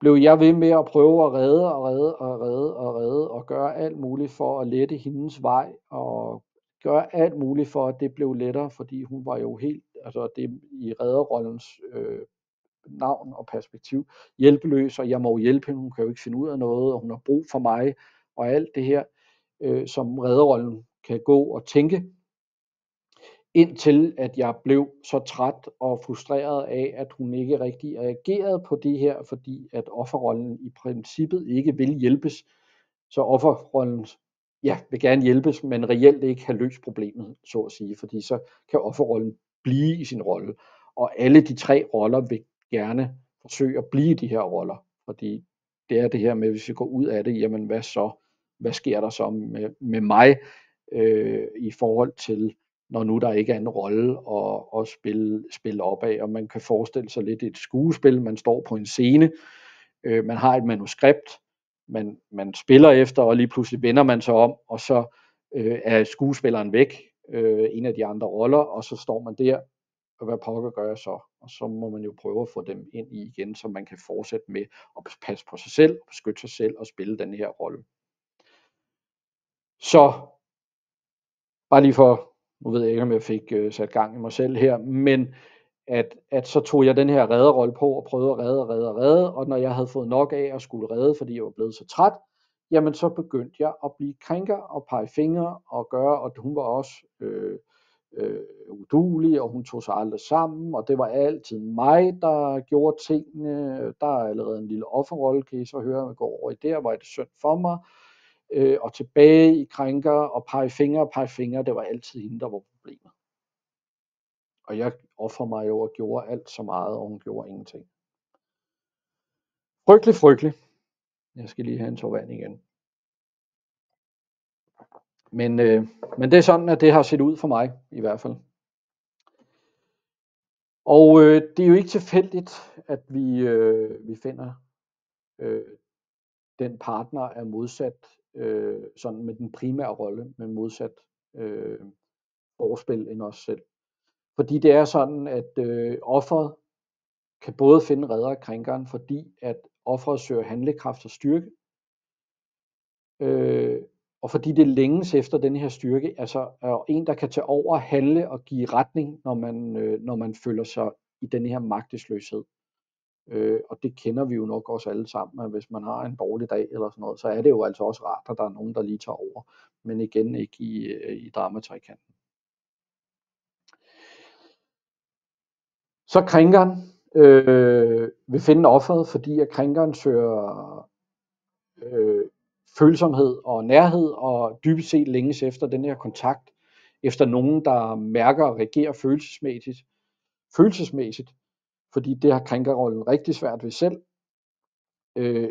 blev jeg ved med at prøve at redde og gøre alt muligt for at lette hendes vej, og gøre alt muligt for, at det blev lettere, fordi hun var jo helt, altså det i redderrollens navn og perspektiv, hjælpeløs, og jeg må jo hjælpe hende, hun kan jo ikke finde ud af noget, og hun har brug for mig, og alt det her, som redderrollen kan gå og tænke, indtil at jeg blev så træt og frustreret af, at hun ikke rigtig reagerede på det her, fordi at offerrollen i princippet ikke vil hjælpes. Så offerrollens vil gerne hjælpes, men reelt ikke have løst problemet, så at sige, fordi så kan offerrollen blive i sin rolle. Og alle de 3 roller vil gerne forsøge at blive de her roller, fordi det er det her med, hvis vi går ud af det, jamen hvad så? Hvad sker der så med mig i forhold til, når nu der ikke er en rolle at spille op af, og man kan forestille sig lidt et skuespil, man står på en scene, man har et manuskript, man spiller efter, og lige pludselig vender man sig om, og så er skuespilleren væk, en af de andre roller, og så står man der, og hvad pokker gør jeg så? Og så må man jo prøve at få dem ind i igen, så man kan fortsætte med at passe på sig selv, beskytte sig selv og spille den her rolle. Så bare lige for, nu ved jeg ikke, om jeg fik sat gang i mig selv her, men at så tog jeg den her redderrolle på og prøvede at redde, og når jeg havde fået nok af at skulle redde, fordi jeg var blevet så træt, jamen så begyndte jeg at blive krænker og pege fingre og gøre, og hun var også uduelig, og hun tog sig aldrig sammen, og det var altid mig, der gjorde tingene. Der er allerede en lille offerrolle, kan I så høre, at jeg går over i der, hvor det synd for mig, og tilbage i krænker og pege fingre, det var altid hende, der var problemet. Og jeg offrede mig jo og gjorde alt så meget, og hun gjorde ingenting. Frygtelig. Jeg skal lige have en tår vand igen. Men det er sådan, at det har set ud for mig, i hvert fald. Og det er jo ikke tilfældigt, at vi finder den partner er modsat, sådan med den primære rolle, med modsat forspil end os selv. Fordi det er sådan, at offeret kan både finde redder af krænkeren, fordi at offeret søger handlekraft og styrke, og fordi det længes efter den her styrke, altså er en, der kan tage over, handle og give retning, når man føler sig i den her magtesløshed. Og det kender vi jo nok også alle sammen, at hvis man har en dårlig dag eller sådan noget, så er det jo altså også rart, at der er nogen, der lige tager over, men igen ikke i dramatrikanten. Så krænkeren vil finde offeret, fordi at krænkeren søger følsomhed og nærhed, og dybest set længes efter den her kontakt, efter nogen, der mærker og reagerer følelsesmæssigt, fordi det har krænkerrollen rigtig svært ved selv,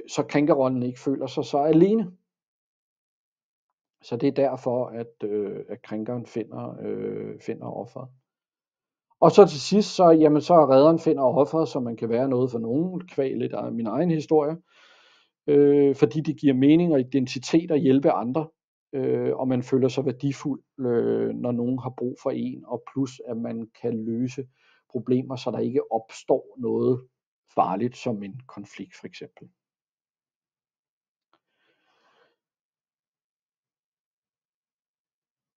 så krænkerrollen ikke føler sig så alene. Så det er derfor, at krænkeren finder offeret. Og så til sidst, så er redderen finder offeret, så man kan være noget for nogen, kvæg lidt af min egen historie, fordi det giver mening og identitet at hjælpe andre, og man føler sig værdifuld, når nogen har brug for en, og plus at man kan løse problemer, så der ikke opstår noget farligt som en konflikt for eksempel.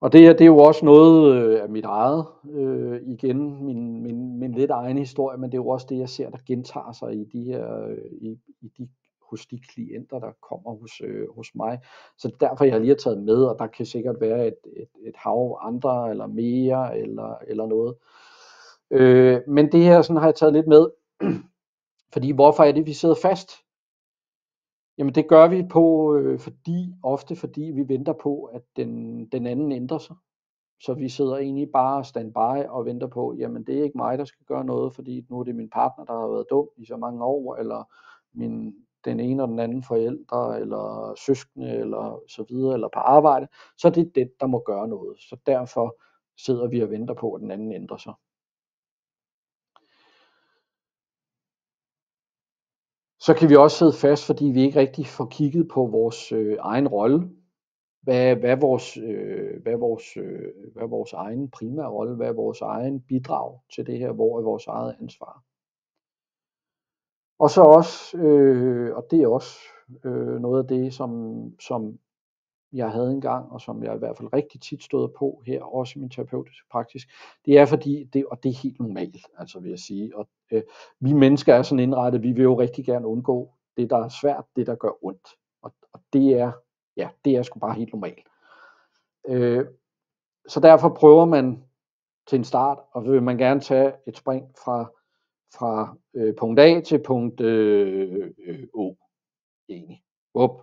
Og det her, det er jo også noget af mit eget, igen min lidt egen historie, men det er jo også det, jeg ser, der gentager sig i de her, hos de klienter, der kommer hos mig. Så derfor jeg lige har taget med, og der kan sikkert være et hav andre, eller mere, eller noget. Men det her, sådan har jeg taget lidt med, fordi hvorfor er det, vi sidder fast? Jamen det gør vi ofte fordi vi venter på, at den anden ændrer sig. Så vi sidder egentlig bare standby og venter på, jamen det er ikke mig, der skal gøre noget, fordi nu er det min partner, der har været dum i så mange år, eller den ene og den anden forældre, eller søskende, eller så videre, eller på arbejde. Så det er det, der må gøre noget. Så derfor sidder vi og venter på, at den anden ændrer sig. Så kan vi også sidde fast, fordi vi ikke rigtig får kigget på vores egen rolle. Hvad er vores egen primære rolle? Hvad er vores egen bidrag til det her? Hvor er vores eget ansvar? Og så også, og det er også noget af det, som jeg havde engang, og som jeg i hvert fald rigtig tit stod på her, også i min terapeutiske praksis, det er fordi, og det er helt normalt, altså vil jeg sige, og vi mennesker er sådan indrettet, vi vil jo rigtig gerne undgå det, der er svært, det, der gør ondt, og det er sgu bare helt normalt. Så derfor prøver man til en start, og vil man gerne tage et spring fra punkt A til punkt O.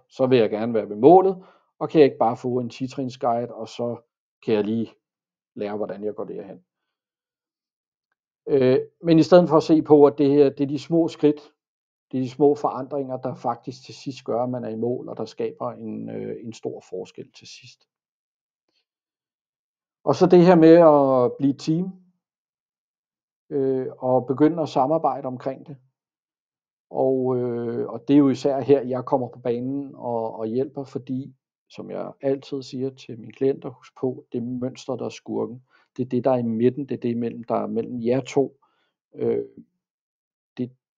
Så vil jeg gerne være ved målet, og kan jeg ikke bare få en 10-trins guide, og så kan jeg lige lære, hvordan jeg går derhen. Men i stedet for at se på, at det her, det er de små skridt, det er de små forandringer, der faktisk til sidst gør, at man er i mål, og der skaber en stor forskel til sidst. Og så det her med at blive team, og begynde at samarbejde omkring det. Og det er jo især her, jeg kommer på banen og hjælper, fordi, som jeg altid siger til mine klienter, husk på, det mønster, der er skurken. Det er det, der er i midten, det er det, der er mellem jer to.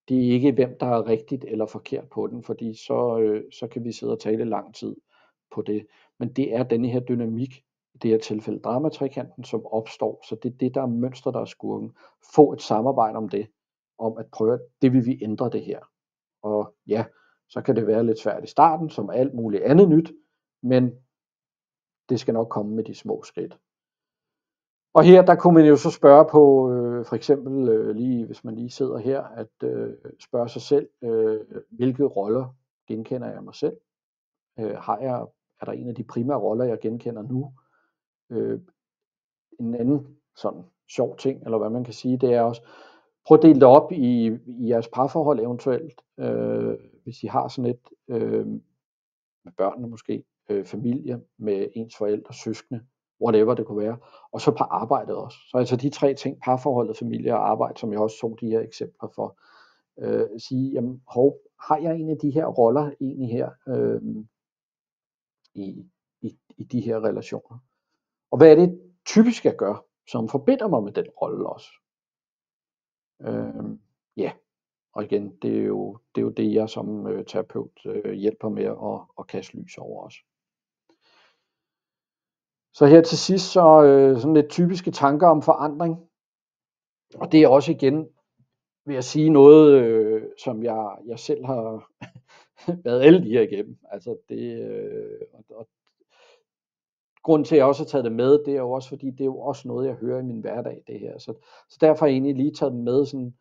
Det er ikke, hvem der er rigtigt eller forkert på den, fordi så kan vi sidde og tale lang tid på det. Men det er denne her dynamik, i det her tilfælde dramatrikanten, som opstår. Så det er det, der er mønster, der er skurken. Få et samarbejde om det, om at prøve, det vil vi ændre det her. Og ja, så kan det være lidt svært i starten, som alt muligt andet nyt, men det skal nok komme med de små skridt. Og her, der kunne man jo så spørge på, for eksempel lige, hvis man lige sidder her, at spørge sig selv, hvilke roller genkender jeg mig selv? Er der en af de primære roller, jeg genkender nu? En anden sådan sjov ting, eller hvad man kan sige, det er også, prøv at dele det op i jeres parforhold eventuelt, hvis I har sådan et, med børnene måske, familie, med ens forældre, søskende, whatever det kunne være, og så på arbejdet også. Så altså de 3 ting, parforholdet, familie og arbejde, som jeg også så de her eksempler for, sige, jamen, har jeg en af de her roller egentlig her i de her relationer? Og hvad er det typisk, jeg gør, som forbinder mig med den rolle også? Ja, og igen, det er jo det, jeg som terapeut hjælper med at kaste lys over os. Så her til sidst, så sådan lidt typiske tanker om forandring. Og det er også igen, vil jeg sige, noget, som jeg selv har været alle de her igennem. Altså det, og grunden til, at jeg også har taget det med, det er jo også, fordi det er jo også noget, jeg hører i min hverdag, det her. Så derfor har jeg egentlig lige taget det med, sådan,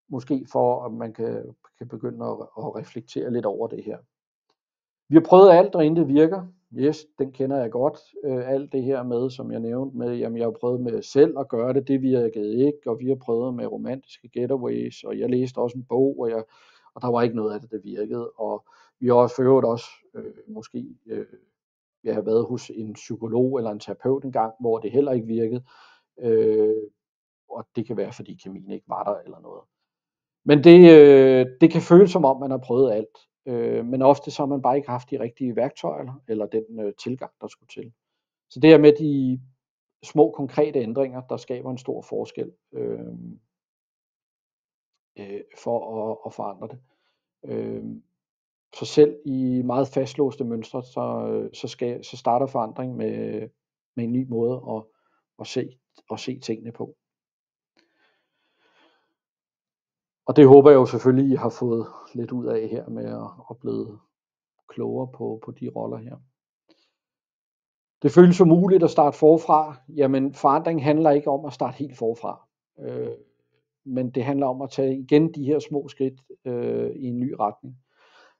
måske for, at man kan begynde at reflektere lidt over det her. Vi har prøvet alt, og intet virker. Yes, den kender jeg godt. Alt det her med, som jeg nævnte med, jamen jeg har prøvet med selv at gøre det virkede ikke, og vi har prøvet med romantiske getaways, og jeg læste også en bog, og der var ikke noget af det, der virkede. Og vi har også ført også, måske, jeg har været hos en psykolog eller en terapeut en gang, hvor det heller ikke virkede. Og det kan være, fordi kemien ikke var der eller noget. Men det kan føles som om, man har prøvet alt. Men ofte så har man bare ikke haft de rigtige værktøjer, eller den tilgang, der skulle til. Så det her med de små konkrete ændringer, der skaber en stor forskel for at forandre det. Så selv i meget fastlåste mønstre, så starter forandring med en ny måde at se tingene på. Og det håber jeg jo selvfølgelig, I har fået lidt ud af her med at blive klogere på de roller her. Det føles umuligt at starte forfra. Jamen, forandring handler ikke om at starte helt forfra. Men det handler om at tage igen de her små skridt i en ny retning.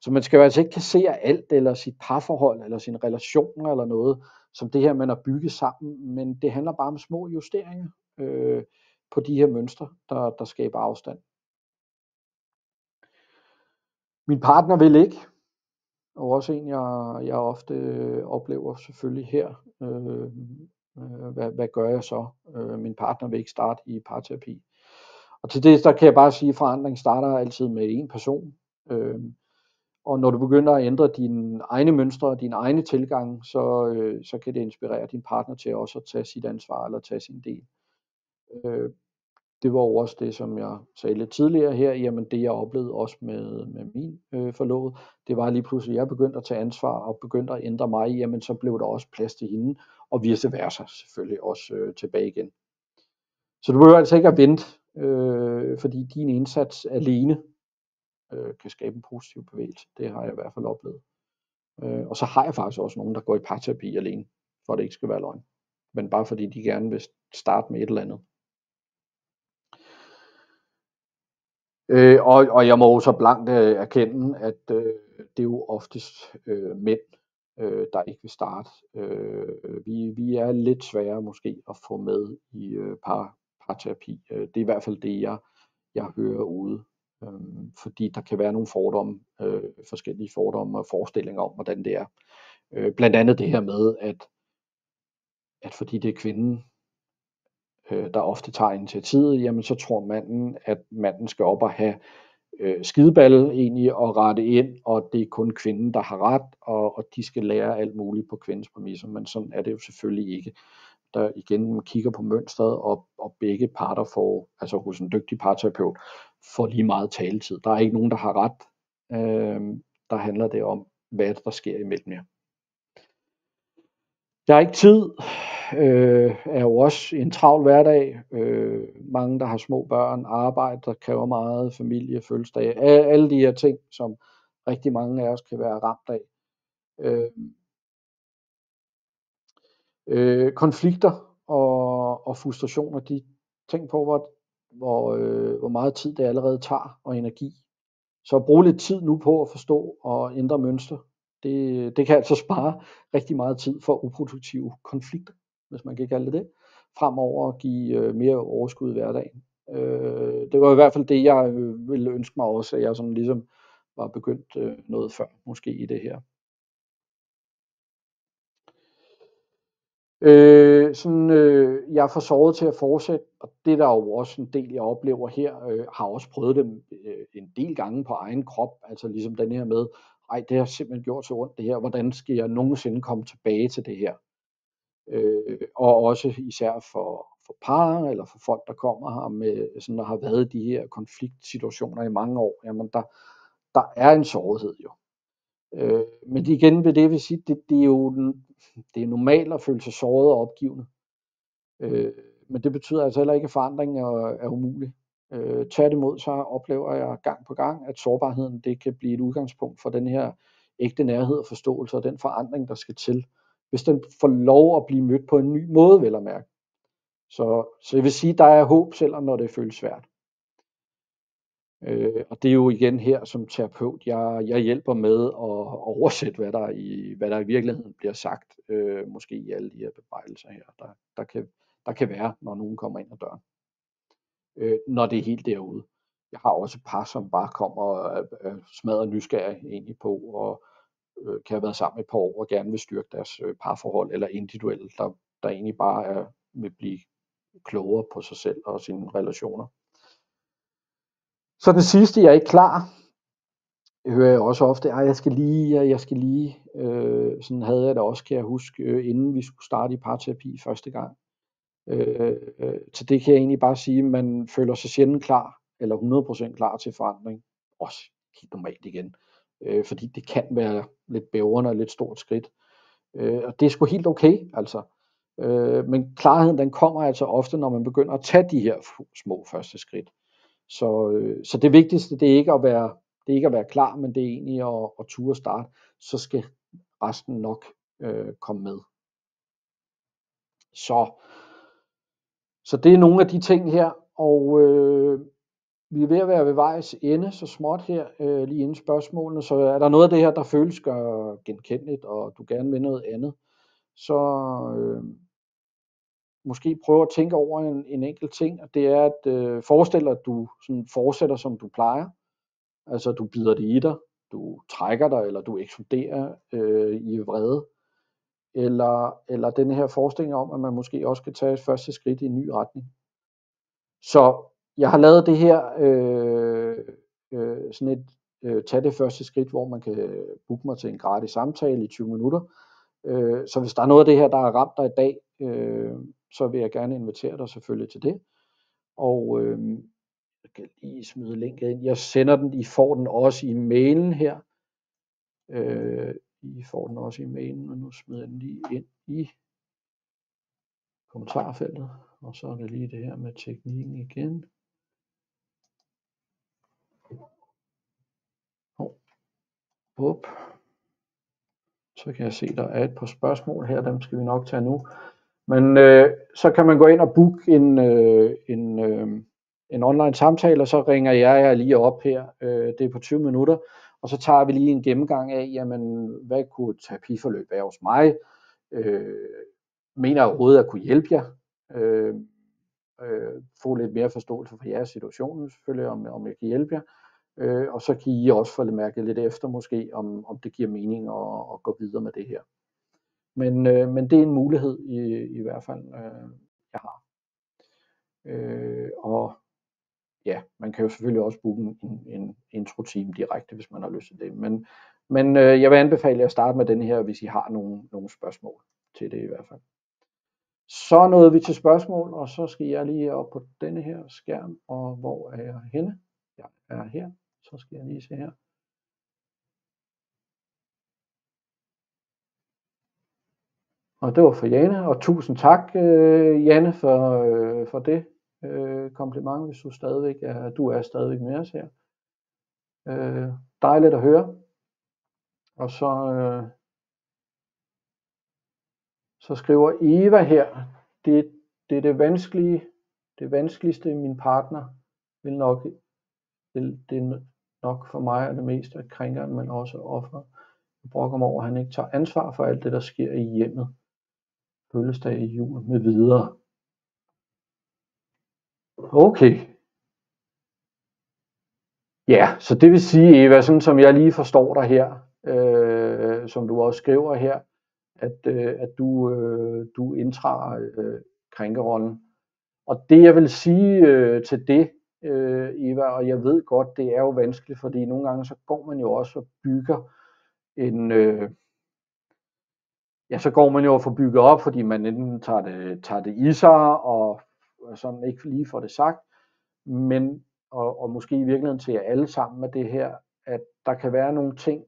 Så man skal jo altså ikke kassere alt, eller sit parforhold, eller sine relationer, eller noget, som det her, man har bygget sammen. Men det handler bare om små justeringer på de her mønstre, der skaber afstand. Min partner vil ikke, og også en, jeg ofte oplever selvfølgelig her. Hvad gør jeg så? Min partner vil ikke starte i parterapi. Og til det, der kan jeg bare sige, at forandring starter altid med en person. Og når du begynder at ændre dine egne mønstre og dine egne tilgange, så kan det inspirere din partner til også at tage sit ansvar eller tage sin del. Det var jo også det, som jeg sagde lidt tidligere her, jamen det jeg oplevede også med min forlovede, det var lige pludselig, at jeg begyndte at tage ansvar og begyndte at ændre mig, jamen så blev der også plads til hende, og vice versa selvfølgelig også tilbage igen. Så du behøver altså ikke at vente, fordi din indsats alene kan skabe en positiv bevægelse. Det har jeg i hvert fald oplevet. Og så har jeg faktisk også nogen, der går i parterapi alene, for at det ikke skal være løgn. Men bare fordi de gerne vil starte med et eller andet. Og jeg må jo så blankt erkende, at det er jo oftest mænd, der ikke vil starte. Vi er lidt svære måske at få med i parterapi. Det er i hvert fald det, jeg hører ude. Fordi der kan være nogle fordomme, forskellige fordomme og forestillinger om, hvordan det er. Blandt andet det her med, at fordi det er kvinden, der ofte tager initiativet, jamen så tror manden, at manden skal op og have skideballe egentlig og rette ind, og det er kun kvinden, der har ret, og de skal lære alt muligt på kvindens præmisser, men sådan er det jo selvfølgelig ikke. Der igen, man kigger på mønstret, og begge parter får, altså hos en dygtig parterapeut, får lige meget taletid. Der er ikke nogen, der har ret. Der handler det om, hvad der sker imellem jer. Jeg har ikke tid, er jo også en travl hverdag. Mange, der har små børn, arbejde, der kræver meget, familie, fødselsdage, alle de her ting, som rigtig mange af os kan være ramt af. Konflikter og frustrationer, de tænk på, hvor meget tid det allerede tager, og energi. Så bruge lidt tid nu på at forstå og ændre mønster, det kan altså spare rigtig meget tid for uproduktive konflikter, hvis man kan kalde det, fremover og give mere overskud i hverdagen. Det var i hvert fald det, jeg ville ønske mig også, at jeg sådan ligesom var begyndt noget før, måske i det her. Jeg er for såret til at fortsætte, og det er der jo også en del, jeg oplever her, har også prøvet det en del gange på egen krop, altså ligesom den her med, det har simpelthen gjort så ondt det her, hvordan skal jeg nogensinde komme tilbage til det her? Og også især for par, eller for folk, der kommer her med, sådan, der har været i de her konfliktsituationer i mange år, jamen der er en sårighed jo. Men igen vil det vil sige, det er normalt at føle sig såret og opgivende. Men det betyder altså heller ikke, at forandring er umulig. Tværtimod så oplever jeg gang på gang, at sårbarheden det kan blive et udgangspunkt for den her ægte nærhed og forståelse og den forandring, der skal til, hvis den får lov at blive mødt på en ny måde, vel at mærke. Så jeg vil sige, der er håb, selvom når det føles svært. Og det er jo igen her som terapeut, jeg hjælper med at oversætte, hvad der i virkeligheden bliver sagt, måske i alle de her bebrejdelser her, der kan være, når nogen kommer ind ad døren. Når det er helt derude. Jeg har også par, som bare kommer og smadrer nysgerrig egentlig på, og kan have været sammen et par år og gerne vil styrke deres parforhold, eller individuelle, der egentlig bare vil blive klogere på sig selv og sine relationer. Så det sidste, jeg er ikke klar, hører jeg også ofte, jeg skal lige, sådan havde jeg det også, kan jeg huske, inden vi skulle starte i parterapi første gang. Så det kan jeg egentlig bare sige, man føler sig sjældent klar, eller 100% klar til forandring, også helt normalt igen, fordi det kan være lidt bævrende og lidt stort skridt, og det er sgu helt okay, altså. Men klarheden den kommer altså ofte, når man begynder at tage de her små første skridt. Så det vigtigste, det er ikke at være klar, men det er egentlig at ture starte, så skal resten nok komme med. Så det er nogle af de ting her, og vi er ved at være ved vejs ende så småt her, lige inden spørgsmålene, så er der noget af det her, der føles genkendeligt, og du gerne vil noget andet, så måske prøve at tænke over en enkelt ting, og det er at forestille dig, at du sådan fortsætter, som du plejer. Altså du bider det i dig, du trækker dig, eller du eksploderer i vrede. Eller den her forestilling om, at man måske også skal tage et første skridt i en ny retning. Så jeg har lavet det her, sådan et tag det første skridt, hvor man kan booke mig til en gratis samtale i 20 minutter. Så hvis der er noget af det her, der har ramt dig i dag, så vil jeg gerne invitere dig selvfølgelig til det. Og jeg kan lige smide linket ind. Jeg sender den, I får den også i mailen her. I får den også i mailen, og nu smider jeg den lige ind i kommentarfeltet. Og så er det lige det her med teknikken igen. Så kan jeg se, der er et par spørgsmål her, dem skal vi nok tage nu. Men så kan man gå ind og booke en online samtale, og så ringer jeg lige op her. Det er på 20 minutter, og så tager vi lige en gennemgang af, jamen, hvad kunne et terapiforløb være hos mig? Mener jeg overhovedet at kunne hjælpe jer? Få lidt mere forståelse for jeres situation, selvfølgelig, om jeg kan hjælpe jer. Og så kan I også få det mærket lidt efter måske, om det giver mening at gå videre med det her. Men det er en mulighed i hvert fald, jeg har. Og ja, man kan jo selvfølgelig også booke en intro-team direkte, hvis man har lyst til det. Men jeg vil anbefale jer at starte med den her, hvis I har nogle spørgsmål til det i hvert fald. Så nåede vi til spørgsmål, og så skal jeg lige op på denne her skærm, og hvor er jeg henne? Jeg er her, så skal jeg lige se her. Og det var for Jane, og tusind tak, Janne, for det kompliment, hvis du stadigvæk er stadigvæk med os her. Dejligt at høre. Og så skriver Eva her, det er det vanskeligste min partner det nok for mig er det meste af krænkeren, men også offer. Jeg brokker mig over, at han ikke tager ansvar for alt det, der sker i hjemmet. Fødselsdag, jul med videre. Okay. Ja, så det vil sige, Eva, sådan som jeg lige forstår dig her, som du også skriver her, at du indtræder krænkerrollen. Og det jeg vil sige til det, Eva, og jeg ved godt, det er jo vanskeligt, fordi nogle gange så går man jo også og bygger så går man jo og får bygget op, fordi man enten tager det i sig, og sådan ikke lige får det sagt, men og måske i virkeligheden til jer alle sammen med det her, at der kan være nogle ting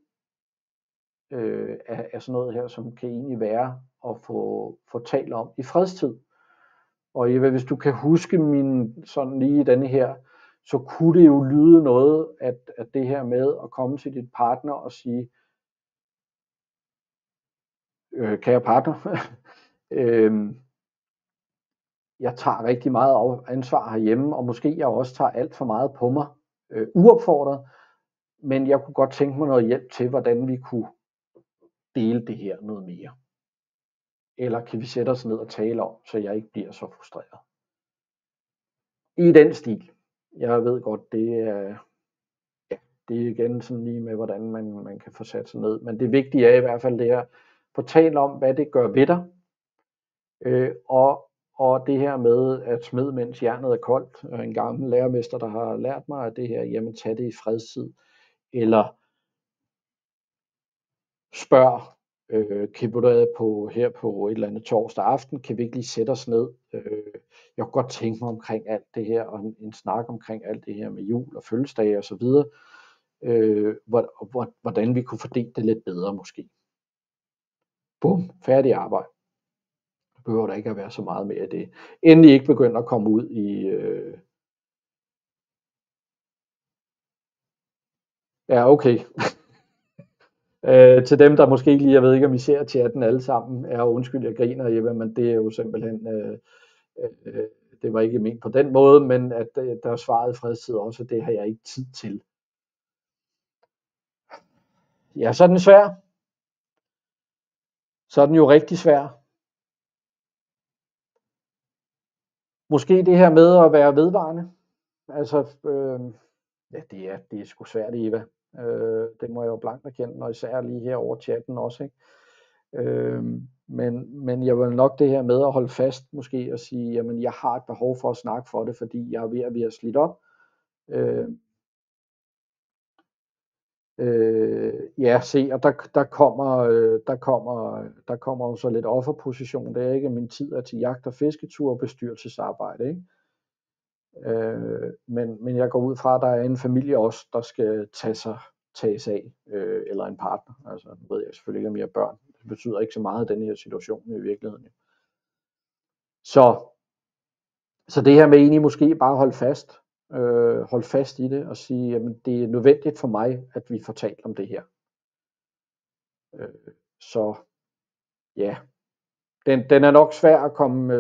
af sådan noget her, som kan egentlig være at få talt om i fredstid. Og Eva, hvis du kan huske min sådan lige denne her, så kunne det jo lyde noget, at det her med at komme til dit partner og sige, kære partner, jeg tager rigtig meget ansvar herhjemme, og måske jeg også tager alt for meget på mig, uopfordret, men jeg kunne godt tænke mig noget hjælp til, hvordan vi kunne dele det her noget mere. Eller kan vi sætte os ned og tale om, så jeg ikke bliver så frustreret. I den stil. Jeg ved godt, det er igen sådan lige med, hvordan man kan få sat sig ned. Men det vigtige er i hvert fald det her, få talt om, hvad det gør ved dig. Og det her med at smide, mens jernet er koldt. En gammel lærermester, der har lært mig, at det her, jamen tag det i fredstid. Eller spørg, kan du her på et eller andet torsdag aften, kan vi ikke lige sætte os ned? Jeg kunne godt tænke mig omkring alt det her, og en snak omkring alt det her med jul og fødselsdage og så videre. Hvordan vi kunne fordele det lidt bedre måske. Bum, færdig arbejde. Det behøver der ikke at være så meget mere af det. Endelig ikke begynde at komme ud i ja, okay. Til dem, der måske ikke lige, jeg ved ikke, om I ser chatten alle sammen, undskyld, jeg griner, Eva, men det er jo simpelthen, det var ikke ment på den måde, men at der er svaret i fredstid også, det har jeg ikke tid til. Ja, så er den svær. Så er den jo rigtig svær. Måske det her med at være vedvarende. Altså, ja, det er sgu svært, Eva. Det må jeg jo blankt erkende, og især lige her over chatten også, ikke? Men jeg vil nok det her med at holde fast måske og sige, jamen jeg har et behov for at snakke for det, fordi jeg er ved at blive slidt op. Ja, se, og der kommer jo så lidt offerposition. Det er ikke, min tid er til jagt og fisketur og bestyrelsesarbejde, ikke? Men jeg går ud fra, at der er en familie også, der skal tages af, eller en partner. Altså, nu ved jeg selvfølgelig ikke, om jeg har børn. Det betyder ikke så meget i den her situation i virkeligheden. Så det her med egentlig måske bare holde fast i det og sige, jamen det er nødvendigt for mig, at vi får talt om det her. Så ja, den er nok svær at komme,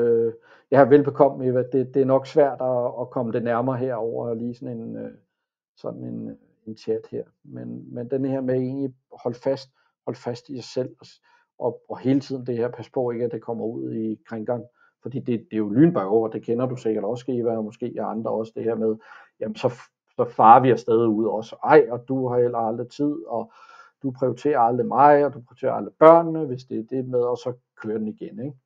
jeg har velbekomme, Eva, det er nok svært at komme det nærmere herover lige sådan en en chat her. Men den her med egentlig hold fast i sig selv, og hele tiden det her, pas på ikke, at det kommer ud i krænkeren. Fordi det er jo lynbørger, det kender du sikkert også, Eva, og måske jer andre også, det her med, jamen så farer vi afsted ud også. Ej, og du har heller aldrig tid, og du prioriterer aldrig mig, og du prioriterer aldrig børnene, hvis det er det med, og så kører den igen, ikke?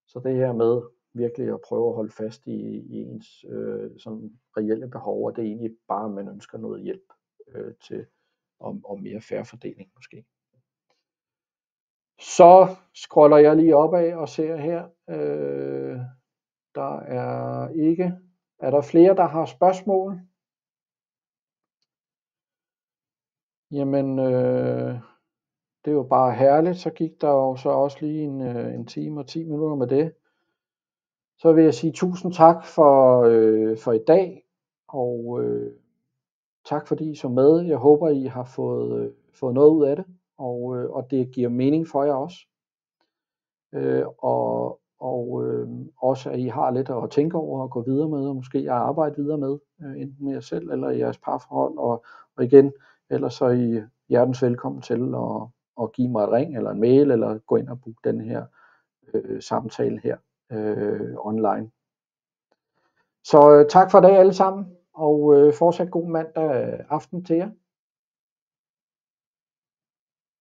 Så det her med virkelig at prøve at holde fast i ens sådan reelle behov, og det er egentlig bare, at man ønsker noget hjælp til om mere fair fordeling måske. Så scroller jeg lige opad og ser her. Der er ikke. Er der flere, der har spørgsmål? Jamen, det er jo bare herligt. Så gik der jo så også lige en time og 10 minutter med det. Så vil jeg sige tusind tak for i dag, og tak fordi I så med. Jeg håber, I har fået noget ud af det, og det giver mening for jer også. Og også, at I har lidt at tænke over og gå videre med, og måske at arbejde videre med, enten med jer selv eller i jeres parforhold. Og igen, ellers så er I hjertens velkommen til at give mig et ring eller en mail, eller gå ind og booke den her samtale her online. Så tak for i dag alle sammen, og fortsat god mandag aften til jer.